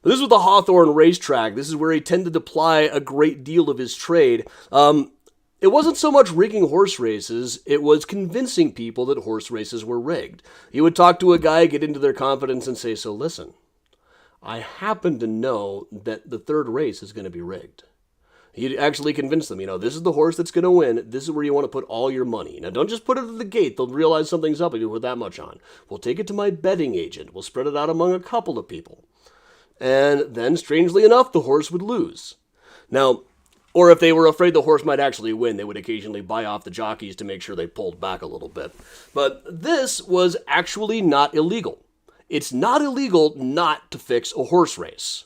But this was the Hawthorne racetrack. This is where he tended to ply a great deal of his trade. It wasn't so much rigging horse races, it was convincing people that horse races were rigged. He would talk to a guy, get into their confidence, and say, so listen, I happen to know that the third race is going to be rigged. He'd actually convince them, this is the horse that's going to win. This is where you want to put all your money. Now, don't just put it at the gate. They'll realize something's up if you put that much on. We'll take it to my betting agent. We'll spread it out among a couple of people. And then, strangely enough, the horse would lose. Now, or if they were afraid the horse might actually win, they would occasionally buy off the jockeys to make sure they pulled back a little bit. But this was actually not illegal. It's not illegal not to fix a horse race.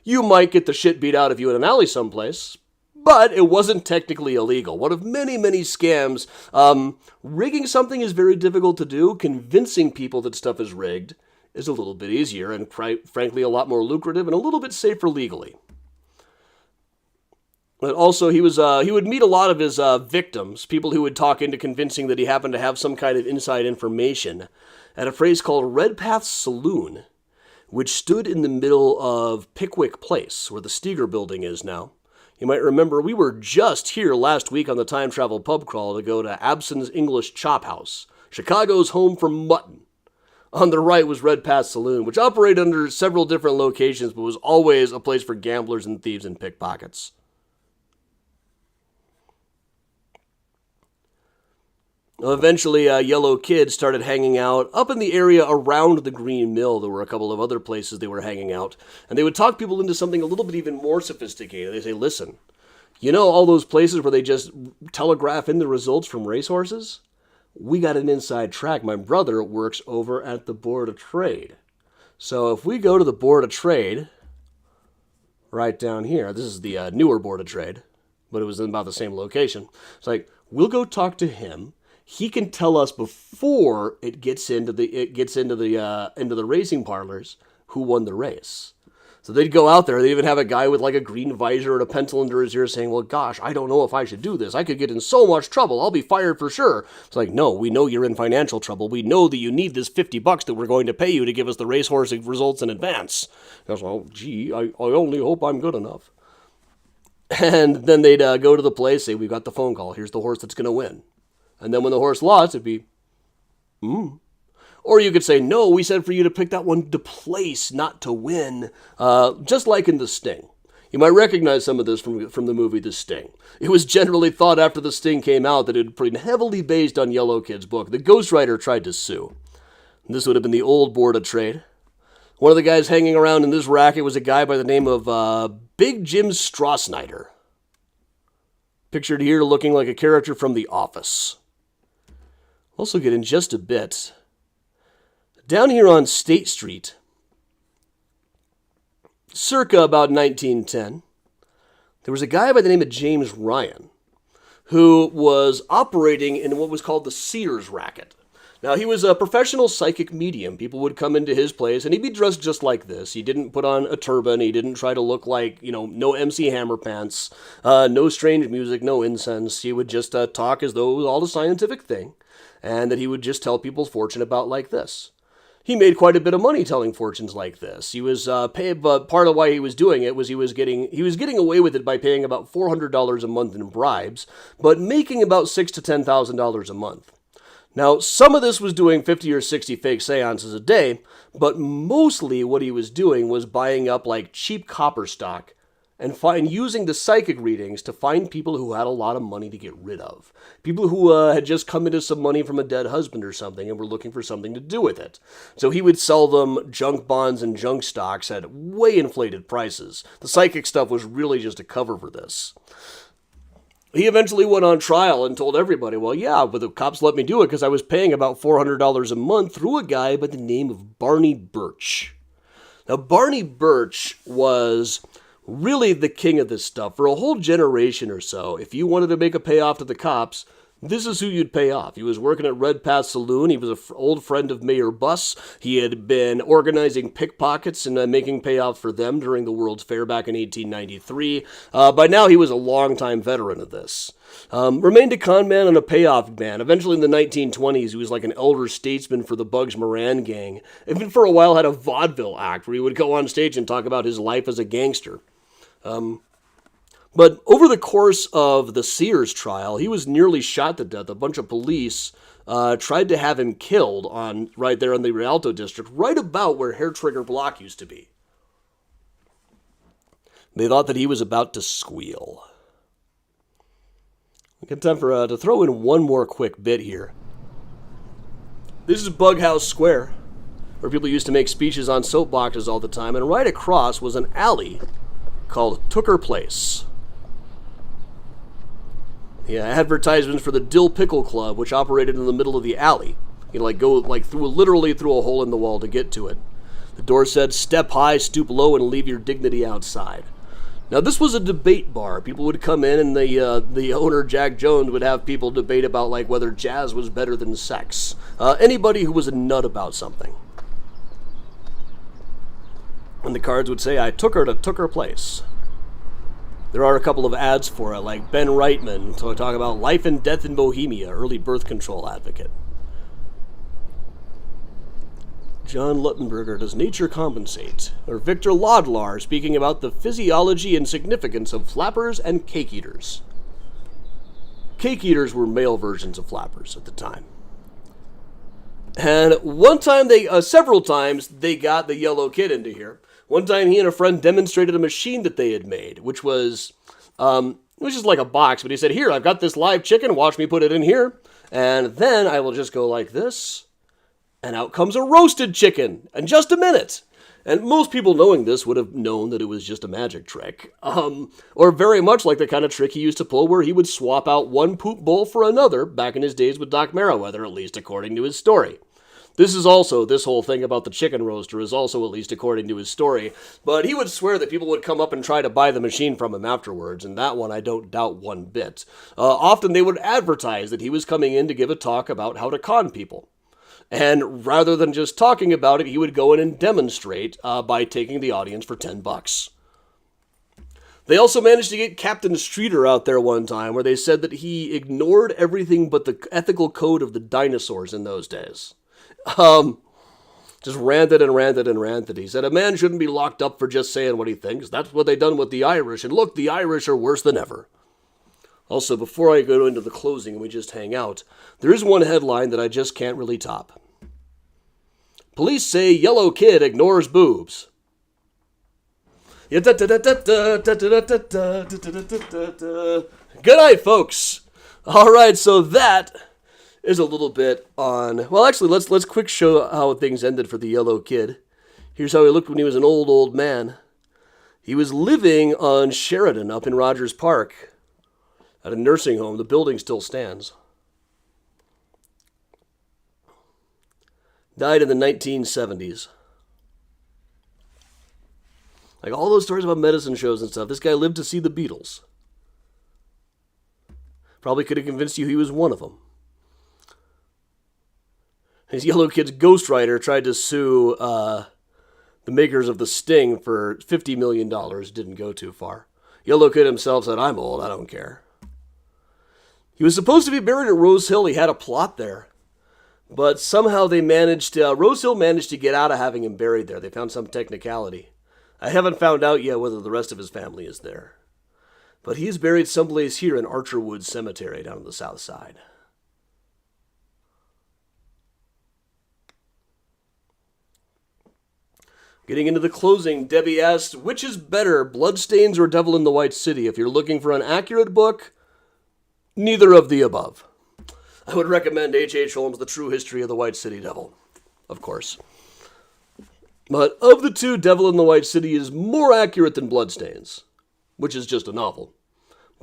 You might get the shit beat out of you in an alley someplace, but it wasn't technically illegal. One of many, many scams. Rigging something is very difficult to do. Convincing people that stuff is rigged is a little bit easier and, frankly, a lot more lucrative and a little bit safer legally. But also, he would meet a lot of his victims, people who would talk into convincing that he happened to have some kind of inside information, at a phrase called Redpath Saloon, which stood in the middle of Pickwick Place, where the Steger building is now. You might remember we were just here last week on the Time Travel Pub Crawl to go to Abson's English Chop House, Chicago's home for mutton. On the right was Red Pass Saloon, which operated under several different locations but was always a place for gamblers and thieves and pickpockets. Eventually, Yellow Kids started hanging out up in the area around the Green Mill. There were a couple of other places they were hanging out, and they would talk people into something a little bit even more sophisticated. They say, listen, you know all those places where they just telegraph in the results from racehorses? We got an inside track. My brother works over at the Board of Trade. So if we go to the Board of Trade, right down here, this is the newer Board of Trade, but it was in about the same location. It's like, we'll go talk to him. He can tell us before it gets into the racing parlors who won the race. So they'd go out there. They'd even have a guy with like a green visor and a pencil under his ear saying, well, gosh, I don't know if I should do this. I could get in so much trouble. I'll be fired for sure. It's like, no, we know you're in financial trouble. We know that you need this $50 that we're going to pay you to give us the racehorse results in advance. He goes, well, gee, I only hope I'm good enough. And then they'd go to the place, say, we've got the phone call. Here's the horse that's going to win. And then when the horse lost, it'd be, Or you could say, no, we said for you to pick that one to place, not to win. Just like in The Sting. You might recognize some of this from the movie The Sting. It was generally thought after The Sting came out that it had been heavily based on Yellow Kid's book. The ghostwriter tried to sue. This would have been the old Board of Trade. One of the guys hanging around in this racket was a guy by the name of Big Jim Strassnider. Pictured here looking like a character from The Office. Also get in just a bit. Down here on State Street, circa about 1910, there was a guy by the name of James Ryan who was operating in what was called the Sears racket. Now, he was a professional psychic medium. People would come into his place, and he'd be dressed just like this. He didn't put on a turban. He didn't try to look like, no MC Hammer pants, no strange music, no incense. He would just talk as though it was all a scientific thing, and that he would just tell people's fortune about like this. He made quite a bit of money telling fortunes like this. He was paid, but part of why he was doing it was he was getting away with it by paying about $400 a month in bribes, but making about $6,000 to $10,000 a month. Now, some of this was doing 50 or 60 fake seances a day, but mostly what he was doing was buying up like cheap copper stock and using the psychic readings to find people who had a lot of money to get rid of. People who had just come into some money from a dead husband or something and were looking for something to do with it. So he would sell them junk bonds and junk stocks at way inflated prices. The psychic stuff was really just a cover for this. He eventually went on trial and told everybody, well, yeah, but the cops let me do it because I was paying about $400 a month through a guy by the name of Barney Birch. Now, Barney Birch was really the king of this stuff. For a whole generation or so, if you wanted to make a payoff to the cops, this is who you'd pay off. He was working at Red Pass Saloon. He was an old friend of Mayor Buss. He had been organizing pickpockets and making payoffs for them during the World's Fair back in 1893. By now, he was a longtime veteran of this. Remained a con man and a payoff man. Eventually, in the 1920s, he was like an elder statesman for the Bugs Moran gang. Even for a while, had a vaudeville act where he would go on stage and talk about his life as a gangster. But over the course of the Sears trial, he was nearly shot to death. A bunch of police tried to have him killed right there in the Rialto district, right about where Hair Trigger Block used to be. They thought that he was about to squeal. We got time to throw in one more quick bit here. This is Bughouse Square, where people used to make speeches on soapboxes all the time, and right across was an alley called Tooker Place. Yeah, advertisements for the Dill Pickle Club, which operated in the middle of the alley. Go literally through a hole in the wall to get to it. The door said, "Step high, stoop low, and leave your dignity outside." Now, this was a debate bar. People would come in, and the owner, Jack Jones, would have people debate about whether jazz was better than sex. Anybody who was a nut about something. And the cards would say, "I took her to Tooker Place." There are a couple of ads for it, like Ben Reitman talking about life and death in Bohemia, early birth control advocate. John Luttenberger, Does Nature Compensate? Or Victor Laudlar, speaking about the physiology and significance of flappers and cake eaters. Cake eaters were male versions of flappers at the time. And several times, they got the Yellow Kid into here. One time, he and a friend demonstrated a machine that they had made, which was just like a box. But he said, "Here, I've got this live chicken. Watch me put it in here. And then I will just go like this. And out comes a roasted chicken in just a minute." And most people knowing this would have known that it was just a magic trick. Or very much like the kind of trick he used to pull where he would swap out one poop bowl for another back in his days with Doc Merriweather, at least according to his story. This whole thing about the chicken roaster is also at least according to his story. But he would swear that people would come up and try to buy the machine from him afterwards, and that one I don't doubt one bit. Often they would advertise that he was coming in to give a talk about how to con people. And rather than just talking about it, he would go in and demonstrate by taking the audience for $10. They also managed to get Captain Streeter out there one time where they said that he ignored everything but the ethical code of the dinosaurs in those days. Just ranted and ranted and ranted. He said a man shouldn't be locked up for just saying what he thinks. That's what they done with the Irish. And look, the Irish are worse than ever. Also, before I go into the closing and we just hang out, there is one headline that I just can't really top. Police say Yellow Kid ignores boobs. Good night, folks. All right, so that is a little bit on... Well, actually, let's quick show how things ended for the Yellow Kid. Here's how he looked when he was an old man. He was living on Sheridan up in Rogers Park at a nursing home. The building still stands. Died in the 1970s. Like all those stories about medicine shows and stuff, this guy lived to see the Beatles. Probably could have convinced you he was one of them. His Yellow Kid's ghostwriter tried to sue the makers of The Sting for $50 million. Didn't go too far. Yellow Kid himself said, "I'm old, I don't care." He was supposed to be buried at Rose Hill. He had a plot there. But somehow Rose Hill managed to get out of having him buried there. They found some technicality. I haven't found out yet whether the rest of his family is there. But he is buried someplace here in Archerwood Cemetery down on the south side. Getting into the closing, Debbie asks, which is better, Bloodstains or Devil in the White City? If you're looking for an accurate book, neither of the above. I would recommend H.H. Holmes' The True History of the White City Devil, of course. But of the two, Devil in the White City is more accurate than Bloodstains, which is just a novel.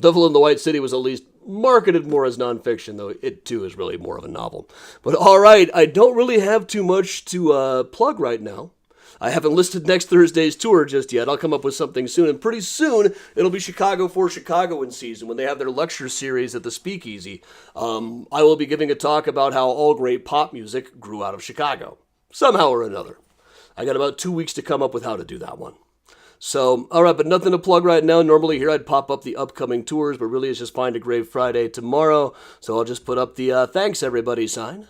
Devil in the White City was at least marketed more as nonfiction, though it too is really more of a novel. But all right, I don't really have too much to plug right now. I haven't listed next Thursday's tour just yet. I'll come up with something soon, and pretty soon it'll be Chicago for Chicagoan season when they have their lecture series at the Speakeasy. I will be giving a talk about how all great pop music grew out of Chicago, somehow or another. I got about 2 weeks to come up with how to do that one. So, all right, but nothing to plug right now. Normally here I'd pop up the upcoming tours, but really it's just Find a Grave Friday tomorrow. So I'll just put up the thanks everybody sign.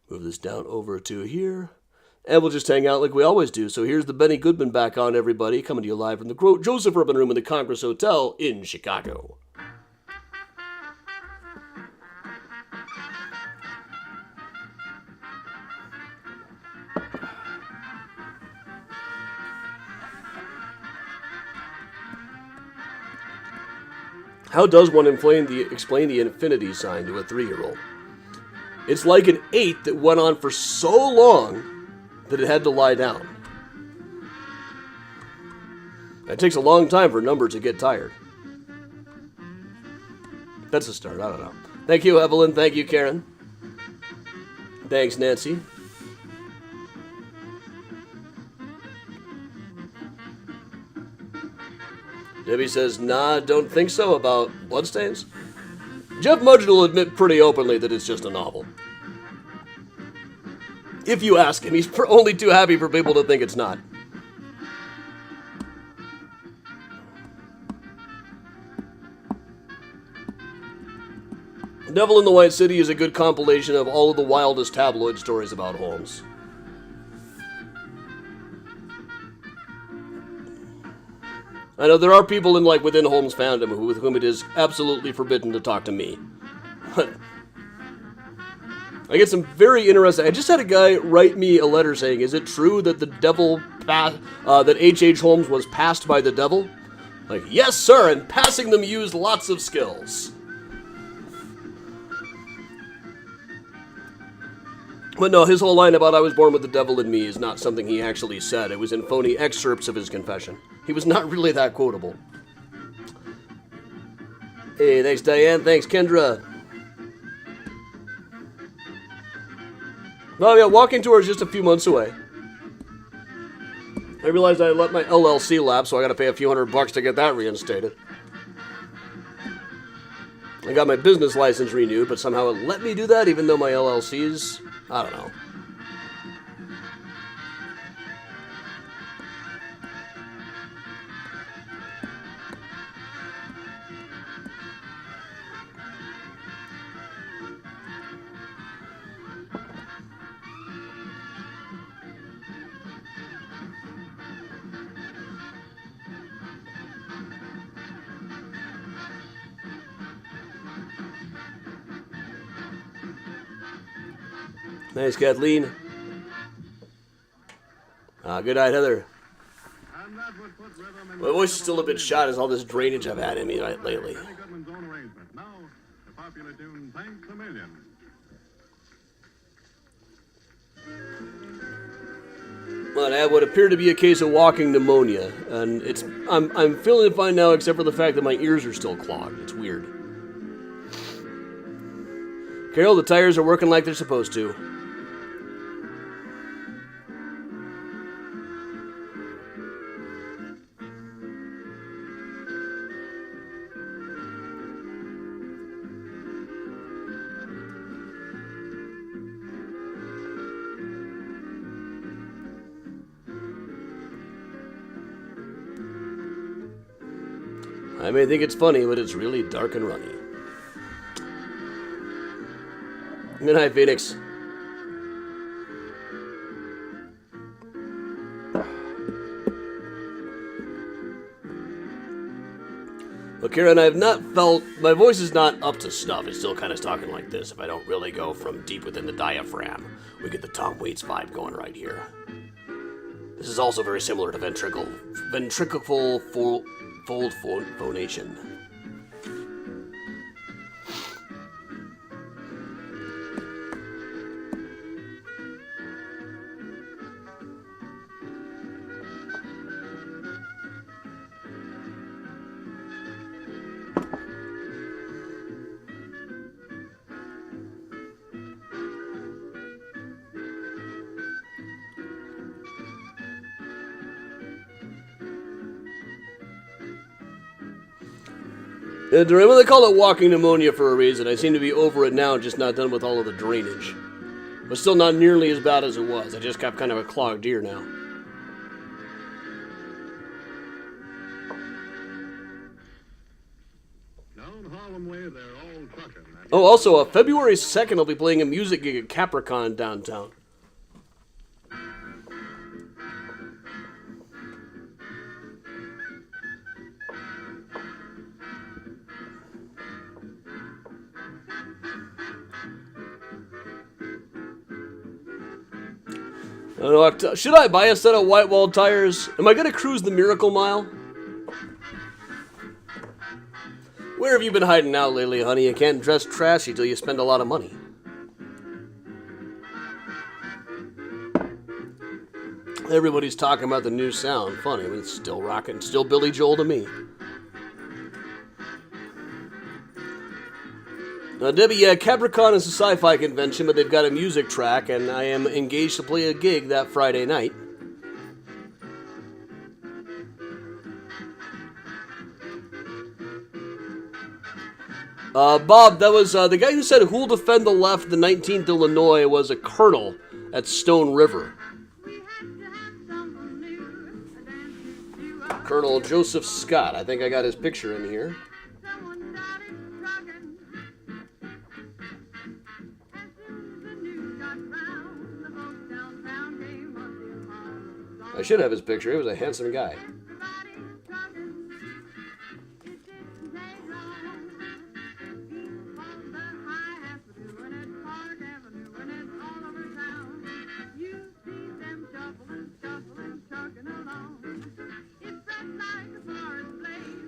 Move this down over to here. And we'll just hang out like we always do. So here's the Benny Goodman back on, everybody, coming to you live from the Joseph Urban Room in the Congress Hotel in Chicago. How does one explain the infinity sign to a 3-year-old? It's like an 8 that went on for so long that it had to lie down. It takes a long time for numbers to get tired. That's a start, I don't know. Thank you, Evelyn. Thank you, Karen. Thanks, Nancy. Debbie says, nah, don't think so about Bloodstains. Jeff Mudge will admit pretty openly that it's just a novel. If you ask him, he's only too happy for people to think it's not. Devil in the White City is a good compilation of all of the wildest tabloid stories about Holmes. I know there are people in like within Holmes fandom with whom it is absolutely forbidden to talk to me. I get some very interesting. I just had a guy write me a letter saying, "Is it true that the devil that H.H. Holmes was passed by the devil?" Like, yes, sir, and passing them used lots of skills. But no, his whole line about "I was born with the devil in me" is not something he actually said. It was in phony excerpts of his confession. He was not really that quotable. Hey, thanks, Diane. Thanks, Kendra. Oh, yeah, walking tour is just a few months away. I realized I let my LLC lapse, so I gotta pay a few $100 to get that reinstated. I got my business license renewed, but somehow it let me do that even though my LLC's... I don't know. Nice, Kathleen. Good night, Heather. My voice is still a bit shot as all this drainage I've had in me lately. Benny Goodman's own arrangement. Now, the popular tune, Thanks a Million. Well, I have what appeared to be a case of walking pneumonia, and I'm feeling fine now, except for the fact that my ears are still clogged. It's weird. Carol, the tires are working like they're supposed to. I may think it's funny, but it's really dark and runny. Good night, Phoenix. Well, Karen, I have not felt... My voice is not up to snuff. It's still kind of talking like this. If I don't really go from deep within the diaphragm, we get the Tom Waits vibe going right here. This is also very similar to ventricular fold phonation. Well, they call it walking pneumonia for a reason. I seem to be over it now, just not done with all of the drainage. But still not nearly as bad as it was. I just got kind of a clogged ear now. Down Harlem Way, they're all trucking. Oh, also, February 2nd, I'll be playing a music gig at Capricorn downtown. I don't know, should I buy a set of white wall tires? Am I going to cruise the Miracle Mile? Where have you been hiding out lately, honey? You can't dress trashy till you spend a lot of money. Everybody's talking about the new sound. Funny, but it's still rocking. Still Billy Joel to me. Debbie, yeah, Capricorn is a sci-fi convention, but they've got a music track, and I am engaged to play a gig that Friday night. Bob, that was the guy who said who'll defend the left, the 19th Illinois, was a colonel at Stone River. Colonel Joseph Scott. I think I got his picture in here. I should have his picture. He was a handsome guy.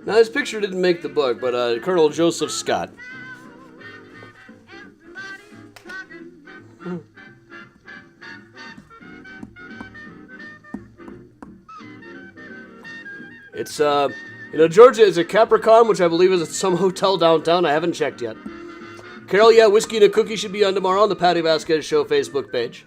Now, his picture didn't make the book, but Colonel Joseph Scott. It's, Georgia is a Capricorn, which I believe is at some hotel downtown. I haven't checked yet. Carol, yeah, Whiskey and a Cookie should be on tomorrow on the Patty Vasquez Show Facebook page.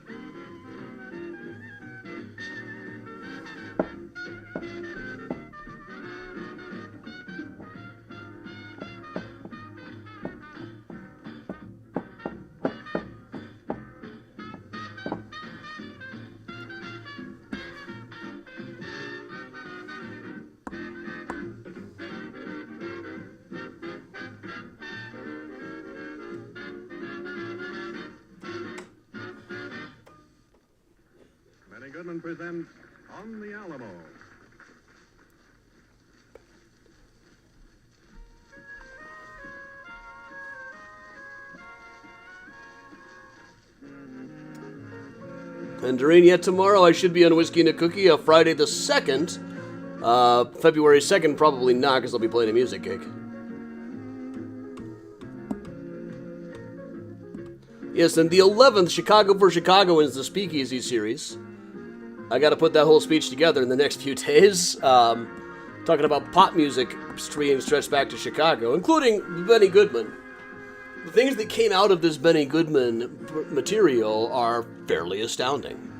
Benny Goodman presents On the Alamo. And during yet tomorrow, I should be on Whiskey and a Cookie, Friday the 2nd. February 2nd, probably not, because I'll be playing a music gig. Yes, and the 11th, Chicago for Chicagoans, the Speakeasy series. I got to put that whole speech together in the next few days. Talking about pop music being stretched back to Chicago, including Benny Goodman. The things that came out of this Benny Goodman material are fairly astounding.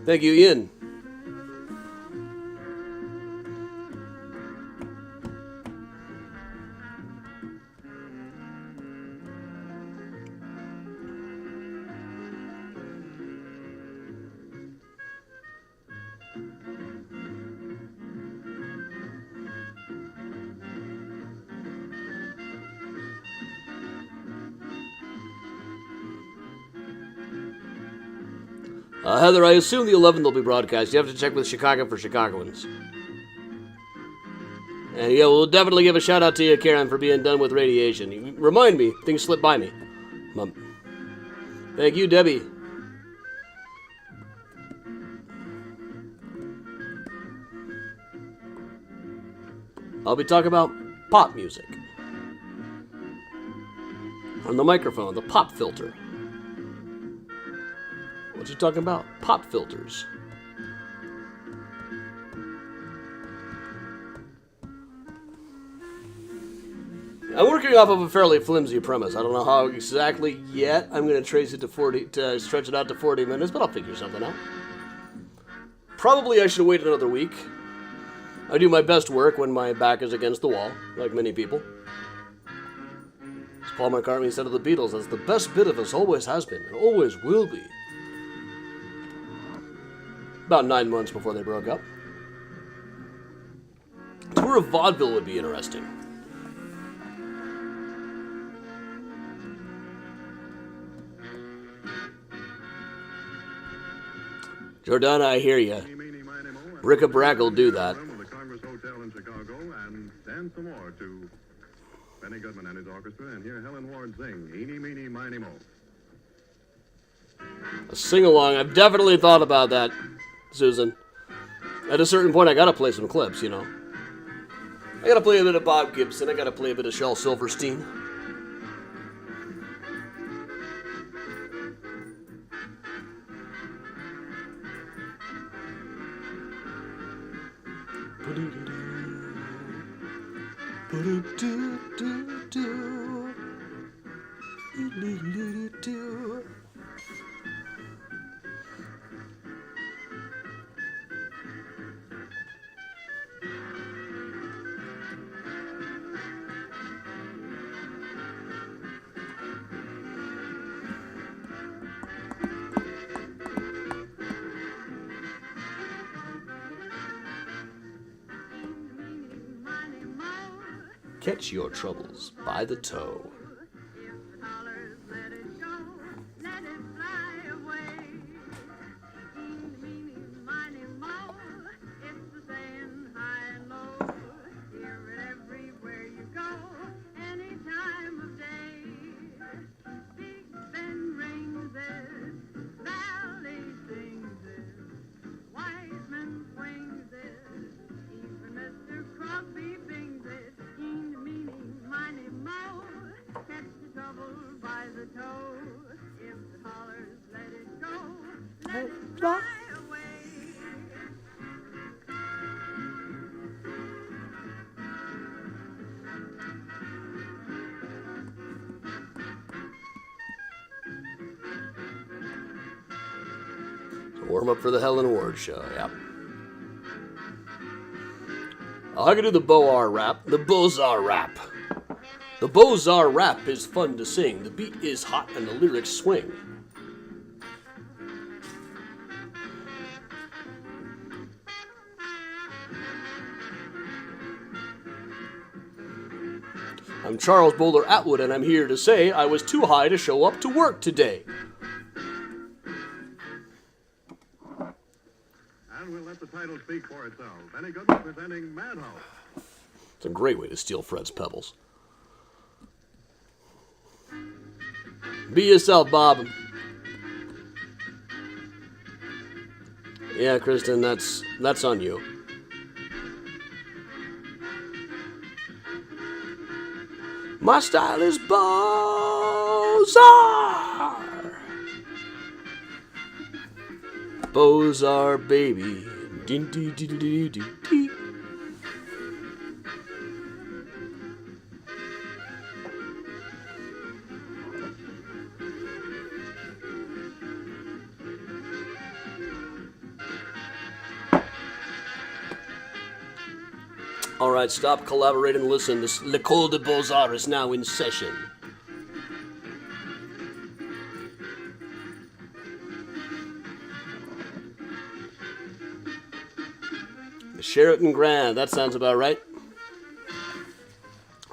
Thank you, Ian. Heather, I assume the 11th will be broadcast. You have to check with Chicago for Chicagoans. And yeah, we'll definitely give a shout out to you, Karen, for being done with radiation. You remind me, things slip by me. Thank you, Debbie. I'll be talking about pop music. On the microphone, the pop filter. What you talking about? Pop filters. I'm working off of a fairly flimsy premise. I don't know how exactly yet. I'm going to trace it to stretch it out to 40 minutes, but I'll figure something out. Probably I should wait another week. I do my best work when my back is against the wall, like many people. As Paul McCartney said of the Beatles, that's the best bit of us, always has been, and always will be. About 9 months before they broke up. A tour of vaudeville would be interesting. Jordana, I hear ya. Ricka Bragg will do that. The Congress Hotel in Chicago and stand some more to Benny Goodman and his orchestra, and hear Helen Ward sing Eeny, Meeny, Miny, Mo. A sing-along. I've definitely thought about that, Susan. At a certain point, I gotta play some clips, you know. I gotta play a bit of Bob Gibson. I gotta play a bit of Shel Silverstein. Catch your troubles by the toe. Warm up for the Helen Ward show, yep. I can do the Beaux-Arts rap. The Beaux-Arts rap. The Beaux-Arts rap is fun to sing. The beat is hot and the lyrics swing. I'm Charles Bowler Atwood, and I'm here to say I was too high to show up to work today. And we'll let the title speak for itself. Benny Goodman presenting Madhouse. It's a great way to steal Fred's pebbles. Be yourself, Bob. Yeah, Kristen, that's on you. My style is Beaux-Arts. Beaux-Arts, baby. Ding, ding, ding, ding, ding, ding. All right, stop, collaborate, and listen. This L'École des Beaux-Arts is now in session. The Sheraton Grand, that sounds about right.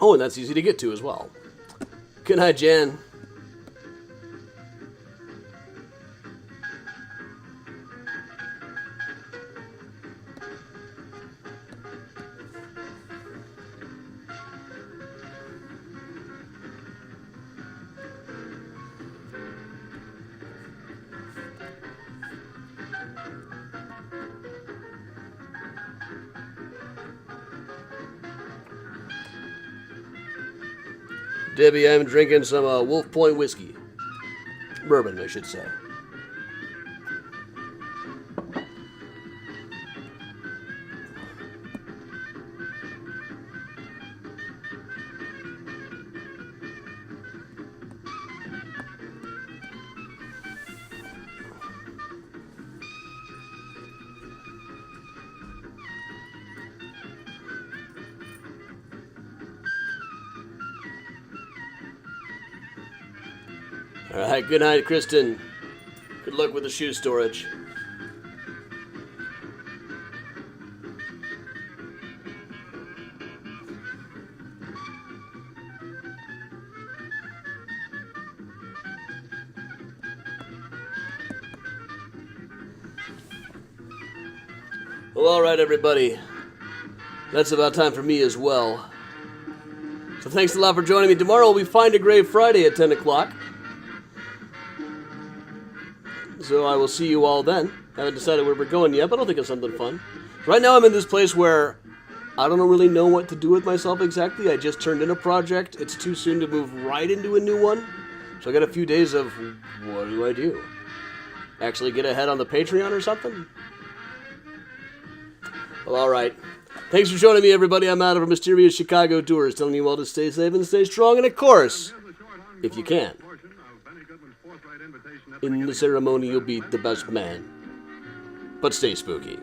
Oh, and that's easy to get to as well. Good night, Jan. Debbie, I'm drinking some Wolf Point whiskey. Bourbon, I should say. All right, good night, Kristen. Good luck with the shoe storage. Well, all right, everybody. That's about time for me as well. So thanks a lot for joining me. Tomorrow will be Find a Grave Friday at 10 o'clock. So I will see you all then. I haven't decided where we're going yet, but I'll think of something fun. Right now I'm in this place where I don't really know what to do with myself exactly. I just turned in a project. It's too soon to move right into a new one. So I got a few days of, what do I do? Actually get ahead on the Patreon or something? Well, alright. Thanks for joining me, everybody. I'm out of a mysterious Chicago tours, telling you all to stay safe and stay strong, and of course, if you can, in the ceremony you'll be the best man. But stay spooky.